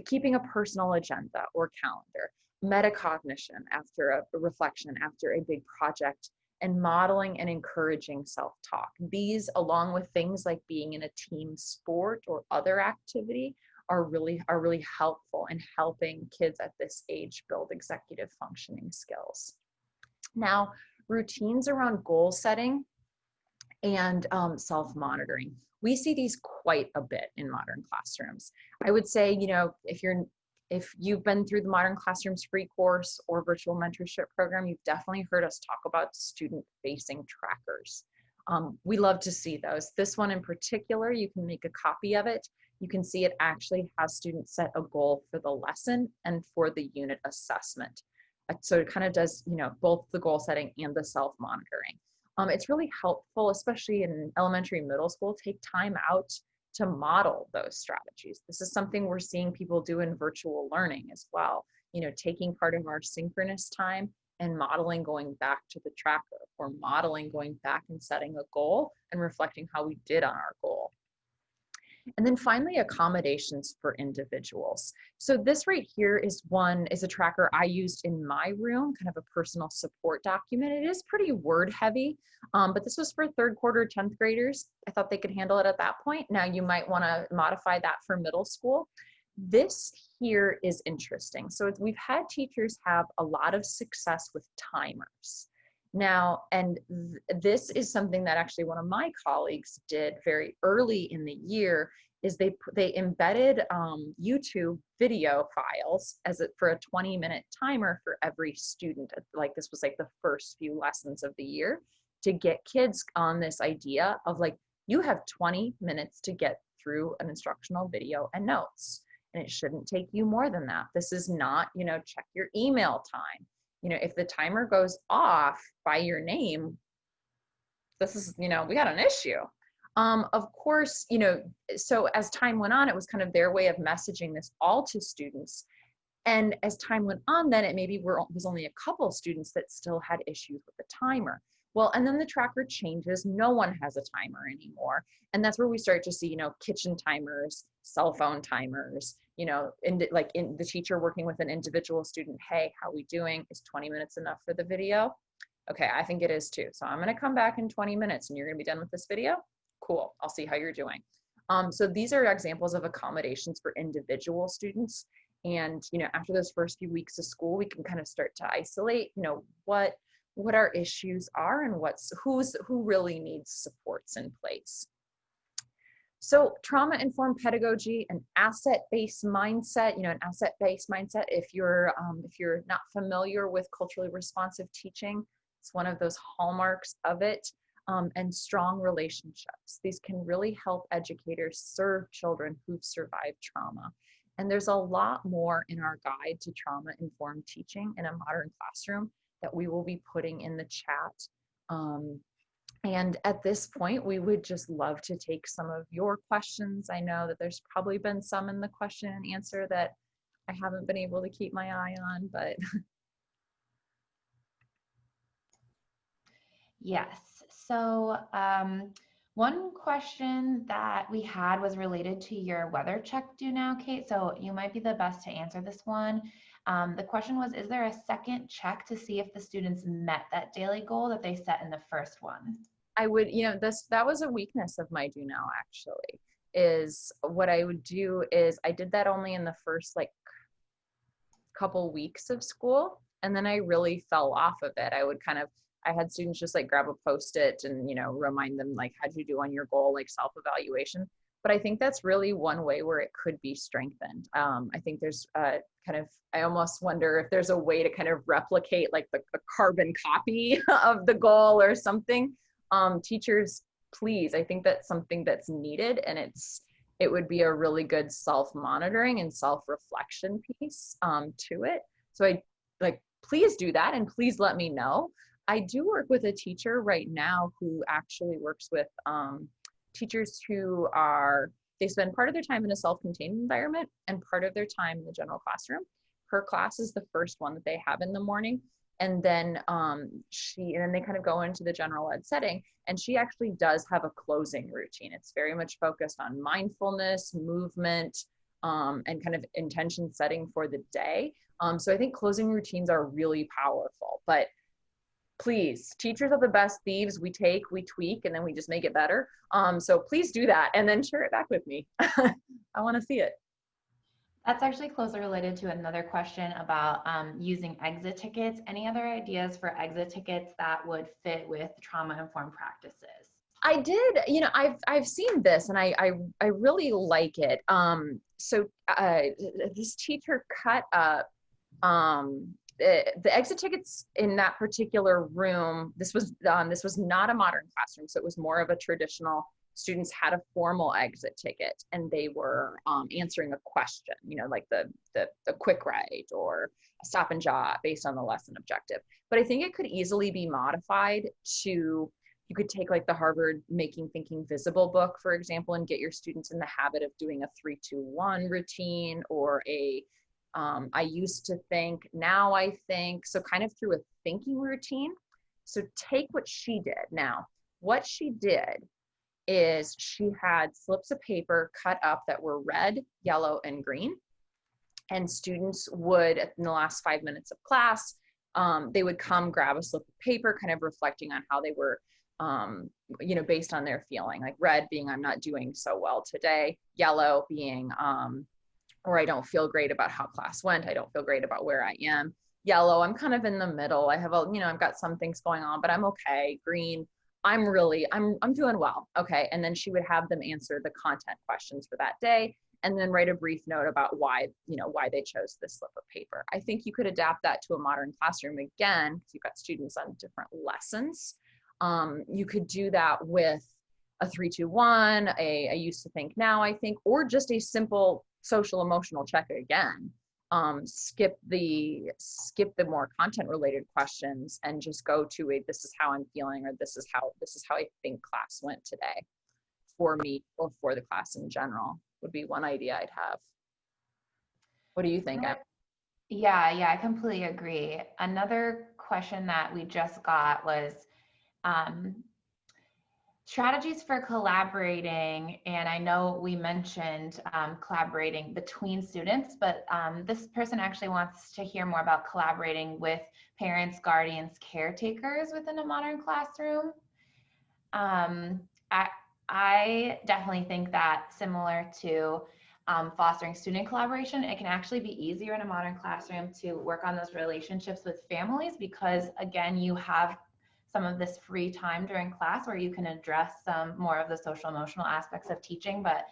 keeping a personal agenda or calendar, metacognition after a reflection, after a big project, and modeling and encouraging self-talk. These, along with things like being in a team sport or other activity, are really helpful in helping kids at this age build executive functioning skills. Now, routines around goal setting and self-monitoring. We see these quite a bit in modern classrooms. I would say, if you've been through the Modern Classrooms free course or virtual mentorship program, you've definitely heard us talk about student-facing trackers. We love to see those. This one in particular, you can make a copy of it. You can see it actually has students set a goal for the lesson and for the unit assessment. So it kind of does, both the goal setting and the self-monitoring. It's really helpful, especially in elementary and middle school, take time out to model those strategies. This is something we're seeing people do in virtual learning as well. Taking part of our synchronous time and modeling going back to the tracker, or modeling going back and setting a goal and reflecting how we did on our goal. And then finally, accommodations for individuals. So this right here is a tracker I used in my room, kind of a personal support document. It is pretty word heavy, but this was for 3rd quarter 10th graders. I thought they could handle it at that point. Now you might want to modify that for middle school. This here is interesting. So we've had teachers have a lot of success with timers. Now, and this is something that actually one of my colleagues did very early in the year, is they embedded YouTube video files for a 20-minute timer for every student. Like this was like the first few lessons of the year, to get kids on this idea of like, you have 20 minutes to get through an instructional video and notes, and it shouldn't take you more than that. This is not, check your email time. If the timer goes off by your name, this is, we got an issue. Of course, so as time went on, it was kind of their way of messaging this all to students. And as time went on, then it maybe was only a couple students that still had issues with the timer. Well, and then the tracker changes. No one has a timer anymore. And that's where we start to see, kitchen timers, cell phone timers, in the teacher working with an individual student. Hey, how we doing? Is 20 minutes enough for the video? Okay, I think it is too. So I'm going to come back in 20 minutes and you're going to be done with this video. Cool. I'll see how you're doing. So these are examples of accommodations for individual students. And, after those first few weeks of school, we can kind of start to isolate, what our issues are and who really needs supports in place. So trauma-informed pedagogy, an asset-based mindset, an asset-based mindset, if you're not familiar with culturally responsive teaching, it's one of those hallmarks of it. And strong relationships. These can really help educators serve children who've survived trauma. And there's a lot more in our guide to trauma-informed teaching in a modern classroom that we will be putting in the chat. And at this point, we would just love to take some of your questions. I know that there's probably been some in the question and answer that I haven't been able to keep my eye on, but. Yes, so one question that we had was related to your weather check due now, Kate, so you might be the best to answer this one. The question was, is there a second check to see if the students met that daily goal that they set in the first one? I would, that was a weakness of my do now, actually, is what I would do is I did that only in the first couple weeks of school. And then I really fell off of it. I had students just grab a Post-it and, remind them how'd you do on your goal, self-evaluation. But I think that's really one way where it could be strengthened. I think there's I almost wonder if there's a way to kind of replicate a carbon copy of the goal or something. Teachers, please, I think that's something that's needed, and it would be a really good self-monitoring and self-reflection piece to it. So please do that, and please let me know. I do work with a teacher right now who actually works with teachers who they spend part of their time in a self-contained environment and part of their time in the general classroom. Her class is the first one that they have in the morning. And then they kind of go into the general ed setting, and she actually does have a closing routine. It's very much focused on mindfulness, movement, and kind of intention setting for the day. So I think closing routines are really powerful, but please, teachers are the best thieves. We take, we tweak, and then we just make it better. So please do that and then share it back with me. I want to see it. That's actually closely related to another question about using exit tickets. Any other ideas for exit tickets that would fit with trauma-informed practices? I did, I've seen this and I really like it. So this teacher cut up the exit tickets in that particular room. This was not a modern classroom, so it was more of a traditional. Students had a formal exit ticket and they were answering a question, like the quick write or a stop and jot based on the lesson objective. But I think it could easily be modified to, you could take the Harvard Making Thinking Visible book, for example, and get your students in the habit of doing a 3-2-1 routine, or I used to think, now I think, so kind of through a thinking routine. So take what she did. Now, what she did is she had slips of paper cut up that were red, yellow, and green. And students would, in the last 5 minutes of class, they would come grab a slip of paper, kind of reflecting on how they were, based on their feeling. Red being, I'm not doing so well today. Yellow being, or I don't feel great about how class went. I don't feel great about where I am. Yellow, I'm kind of in the middle. I have a, I've got some things going on, but I'm okay. Green, I'm doing well. Okay. And then she would have them answer the content questions for that day and then write a brief note about why they chose this slip of paper. I think you could adapt that to a modern classroom again, because you've got students on different lessons. You could do that with a 3-2-1, I used to think now, I think, or just a simple social emotional check again. Skip the more content related questions and just go to a, this is how I'm feeling, or this is how I think class went today for me or for the class in general, would be one idea I'd have. What do you think? Yeah, I completely agree. Another question that we just got was strategies for collaborating, and I know we mentioned collaborating between students, but this person actually wants to hear more about collaborating with parents, guardians, caretakers within a modern classroom. I definitely think that, similar to fostering student collaboration, it can actually be easier in a modern classroom to work on those relationships with families, because again, you have some of this free time during class where you can address some more of the social emotional aspects of teaching. But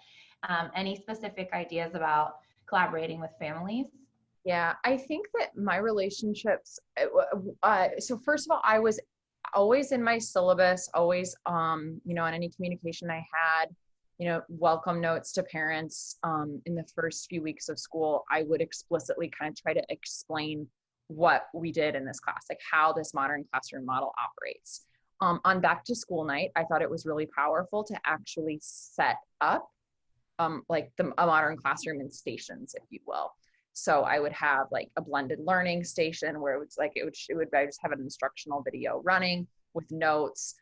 any specific ideas about collaborating with families? Yeah, I think that my relationships, so first of all, I was always in my syllabus, always, on any communication I had, welcome notes to parents. In the first few weeks of school, I would explicitly kind of try to explain what we did in this class, like how this modern classroom model operates. On back to school night, I thought it was really powerful to actually set up like a modern classroom in stations, if you will. So I would have like a blended learning station where I just have an instructional video running with notes,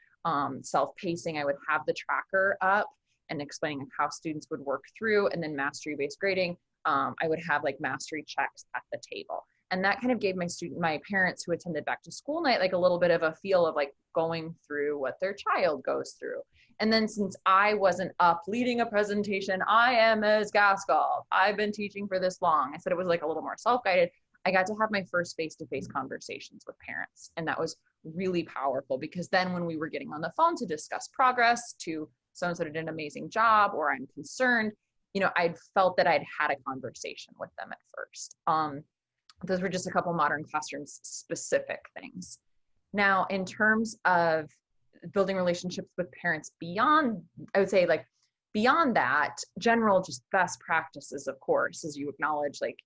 self-pacing. I would have the tracker up and explaining how students would work through, and then mastery-based grading. I would have like mastery checks at the table. And that kind of gave my parents who attended back to school night, like a little bit of a feel of like going through what their child goes through. And then since I wasn't up leading a presentation, I am Ms. Gaskell, I've been teaching for this long. I said it was like a little more self-guided. I got to have my first face-to-face conversations with parents. And that was really powerful, because then when we were getting on the phone to discuss progress, to someone said I did an amazing job, or I'm concerned, I'd felt that I'd had a conversation with them at first. Those were just a couple modern classrooms specific things. Now, in terms of building relationships with parents beyond, I would say like beyond that, general just best practices, of course, as you acknowledge, like,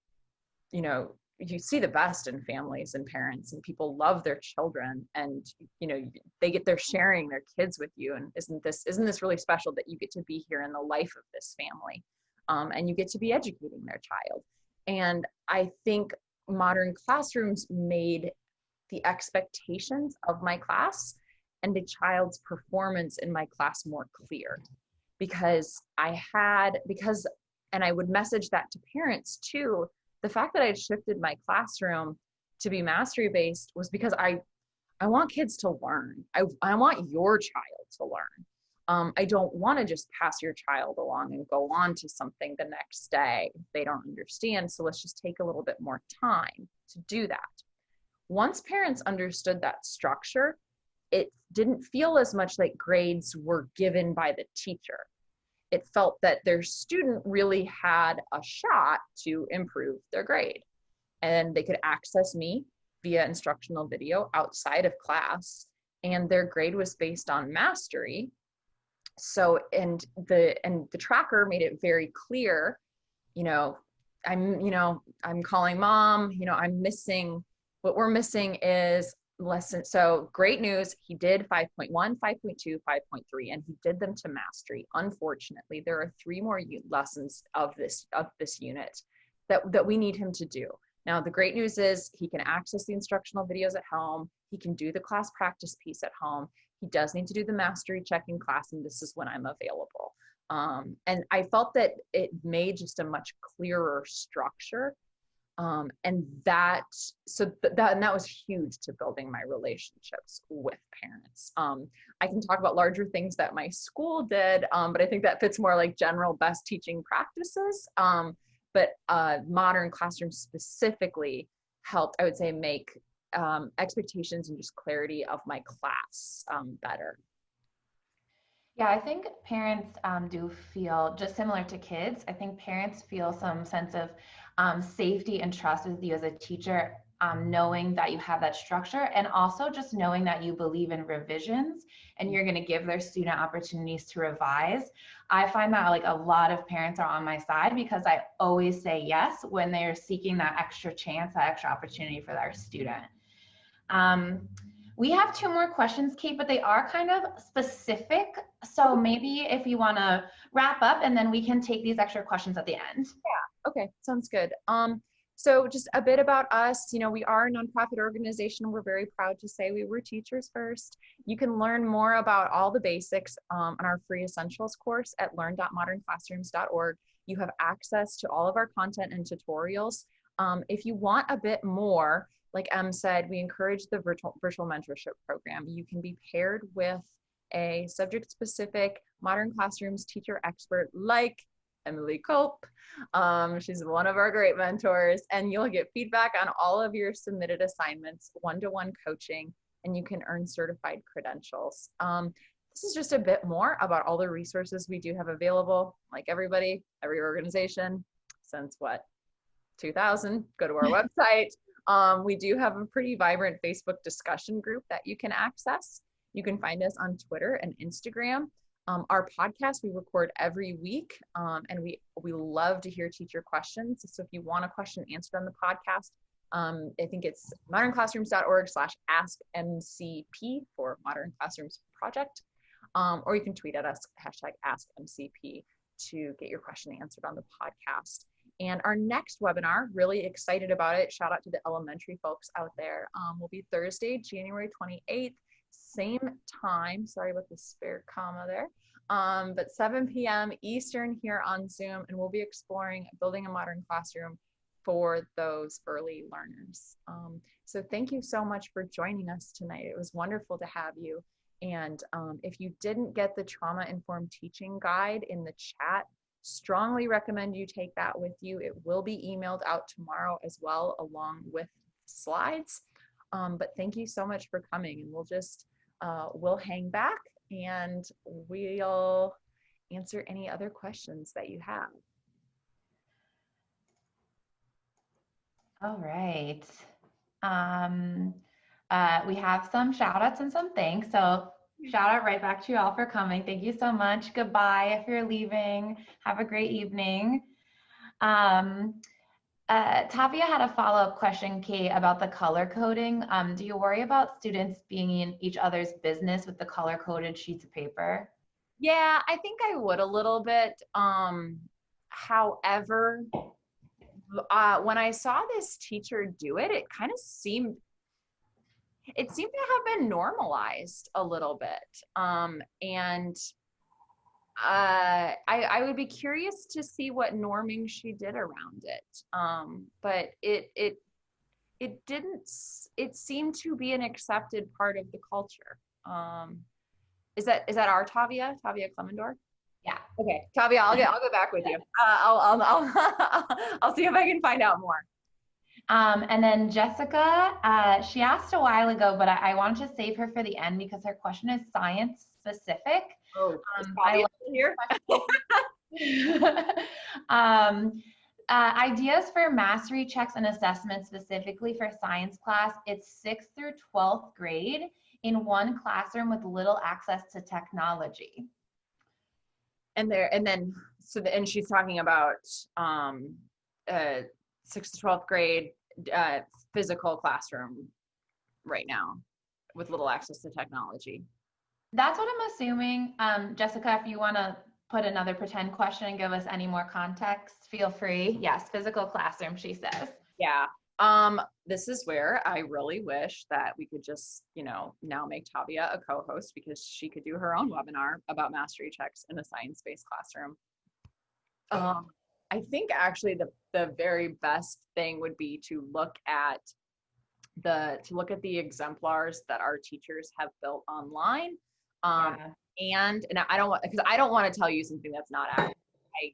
you see the best in families and parents, and people love their children, and, they're sharing their kids with you. And isn't this really special that you get to be here in the life of this family, and you get to be educating their child. And I think modern classrooms made the expectations of my class and the child's performance in my class more clear, because and I would message that to parents too. The fact that I had shifted my classroom to be mastery based was because I want kids to learn. I want your child to learn. I don't want to just pass your child along and go on to something the next day if they don't understand. So let's just take a little bit more time to do that. Once parents understood that structure, it didn't feel as much like grades were given by the teacher. It felt that their student really had a shot to improve their grade, and they could access me via instructional video outside of class, and their grade was based on mastery. So, and the tracker made it very clear, I'm calling mom, I'm missing, what we're missing is lesson. So great news, he did 5.1, 5.2, 5.3, and he did them to mastery. Unfortunately, there are 3 more lessons of this unit that we need him to do. Now, the great news is he can access the instructional videos at home. He can do the class practice piece at home. He does need to do the mastery check in class, and this is when I'm available. And I felt that it made just a much clearer structure. And that was huge to building my relationships with parents. I can talk about larger things that my school did, but I think that fits more like general best teaching practices. But modern classrooms specifically helped, I would say, make expectations and just clarity of my class better. Yeah, I think parents do feel just similar to kids. I think parents feel some sense of safety and trust with you as a teacher, knowing that you have that structure and also just knowing that you believe in revisions and you're going to give their student opportunities to revise. I find that like a lot of parents are on my side because I always say yes when they're seeking that extra chance, that extra opportunity for their student. We have two more questions, Kate, but they are kind of specific. So maybe if you want to wrap up and then we can take these extra questions at the end. Yeah, okay, sounds good. So just a bit about us, you know, we are a nonprofit organization. We're very proud to say we were teachers first. You can learn more about all the basics on our free essentials course at learn.modernclassrooms.org. You have access to all of our content and tutorials. If you want a bit more, like Em said, we encourage the virtual mentorship program. You can be paired with a subject-specific Modern Classrooms teacher expert like Emily Cope. She's one of our great mentors, and you'll get feedback on all of your submitted assignments, one-to-one coaching, and you can earn certified credentials. This is just a bit more about all the resources we do have available. Like everybody, every organization, since what, 2000, go to our website. We do have a pretty vibrant Facebook discussion group that you can access. You can find us on Twitter and Instagram. Our podcast, we record every week, and we love to hear teacher questions. So if you want a question answered on the podcast, I think it's modernclassrooms.org/askmcp for Modern Classrooms Project, or you can tweet at us, #AskMCP, to get your question answered on the podcast. And our next webinar, really excited about it, shout out to the elementary folks out there, will be Thursday, January 28th, same time, sorry about the spare comma there, but 7 p.m. Eastern here on Zoom, and we'll be exploring building a modern classroom for those early learners. So thank you so much for joining us tonight. It was wonderful to have you. And if you didn't get the trauma-informed teaching guide in the chat, strongly recommend you take that with you. It will be emailed out tomorrow as well, along with slides. But thank you so much for coming, and we'll just, we'll hang back and we'll answer any other questions that you have. All right. We have some shout outs and some thanks. So shout out right back to you all for coming. Thank you so much. Goodbye if you're leaving. Have a great evening. Tavia had a follow-up question, Kate, about the color coding. Do you worry about students being in each other's business with the color-coded sheets of paper? Yeah, I think I would a little bit. However, when I saw this teacher do it, it kind of seemed to have been normalized a little bit. And I would be curious to see what norming she did around it. But it seemed to be an accepted part of the culture. Is that our Tavia Clemendor? Yeah. Okay, Tavia, I'll get back with you. I'll see if I can find out more. And then Jessica, she asked a while ago, but I wanted to save her for the end because her question is science specific. Oh, here. Ideas for mastery checks and assessments specifically for science class. It's 6th through 12th grade in one classroom with little access to technology. And she's talking about 6th to 12th grade physical classroom right now with little access to technology. That's what I'm assuming. Jessica, if you want to put another pretend question and give us any more context, feel free. Yes, physical classroom, she says. Yeah. This is where I really wish that we could just, now make Tavia a co-host, because she could do her own webinar about mastery checks in a science-based classroom. I think actually the very best thing would be to look at the exemplars that our teachers have built online. And I don't want to tell you something that's not accurate. I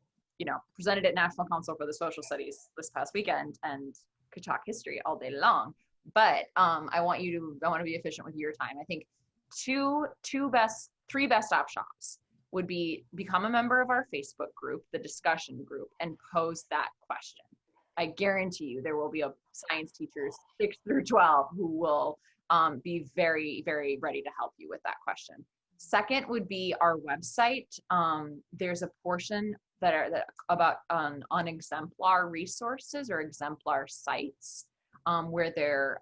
presented at National Council for the Social Studies this past weekend, and could talk history all day long, but I want to be efficient with your time. I think three best options would be become a member of our Facebook group, the discussion group, and pose that question. I guarantee you there will be a science teachers 6 through 12 who will be very, very ready to help you with that question. Second would be our website. There's a portion about on exemplar resources or exemplar sites where they're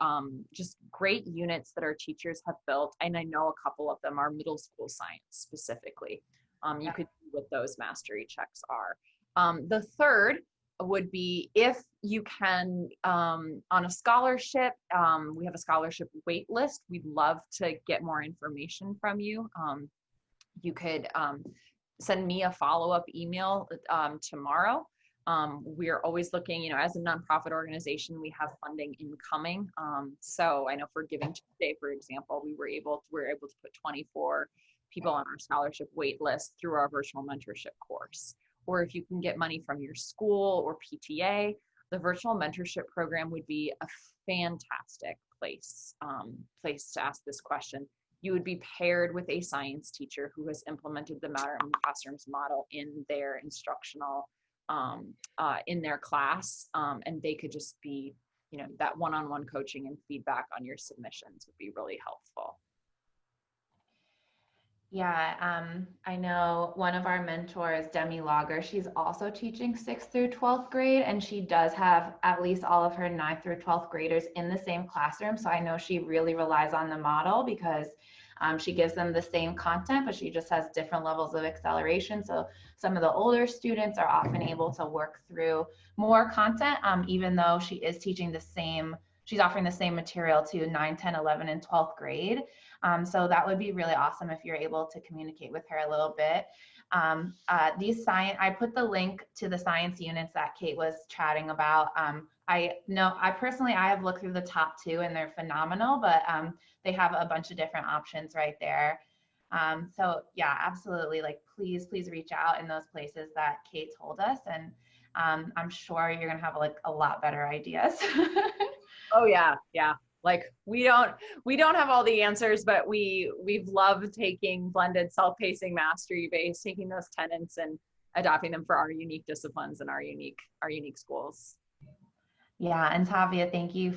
just great units that our teachers have built. And I know a couple of them are middle school science specifically. You could see what those mastery checks are. The third would be if you can, on a scholarship, we have a scholarship wait list. We'd love to get more information from you. You could send me a follow-up email tomorrow. We're always looking, as a nonprofit organization, we have funding incoming. So I know for Giving Tuesday, for example, we were able to put 24 people on our scholarship wait list through our virtual mentorship course. Or if you can get money from your school or PTA, the virtual mentorship program would be a fantastic place to ask this question. You would be paired with a science teacher who has implemented the Modern Classrooms model in their instructional, in their class, and they could just be, that one-on-one coaching and feedback on your submissions would be really helpful. Yeah, I know one of our mentors, Demi Lager, she's also teaching 6th through 12th grade, and she does have at least all of her 9th through 12th graders in the same classroom. So I know she really relies on the model because she gives them the same content, but she just has different levels of acceleration. So some of the older students are often able to work through more content, even though she is teaching she's offering the same material to 9, 10, 11, and 12th grade. So that would be really awesome if you're able to communicate with her a little bit. I put the link to the science units that Kate was chatting about. I have looked through the top 2 and they're phenomenal, but they have a bunch of different options right there. So yeah, absolutely. Please reach out in those places that Kate told us. And I'm sure you're going to have a lot better ideas. Oh yeah. Yeah. We don't have all the answers, but we've loved taking blended self-pacing mastery based, taking those tenets and adopting them for our unique disciplines and our unique schools. Yeah. And Tavia, thank you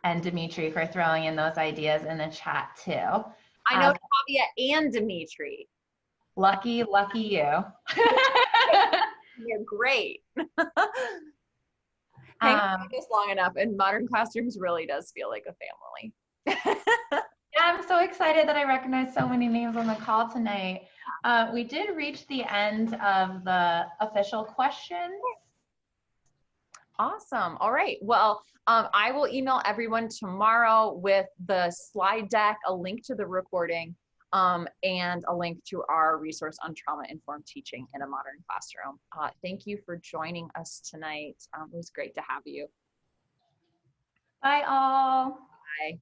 and Dimitri for throwing in those ideas in the chat too. I know Tavia and Dimitri. Lucky you. You're great. Hang on this long enough, and Modern Classrooms really does feel like a family. Yeah, I'm so excited that I recognize so many names on the call tonight. We did reach the end of the official questions. Awesome. All right. Well, I will email everyone tomorrow with the slide deck, a link to the recording, and a link to our resource on trauma-informed teaching in a modern classroom. Thank you for joining us tonight. It was great to have you. Bye all. Bye.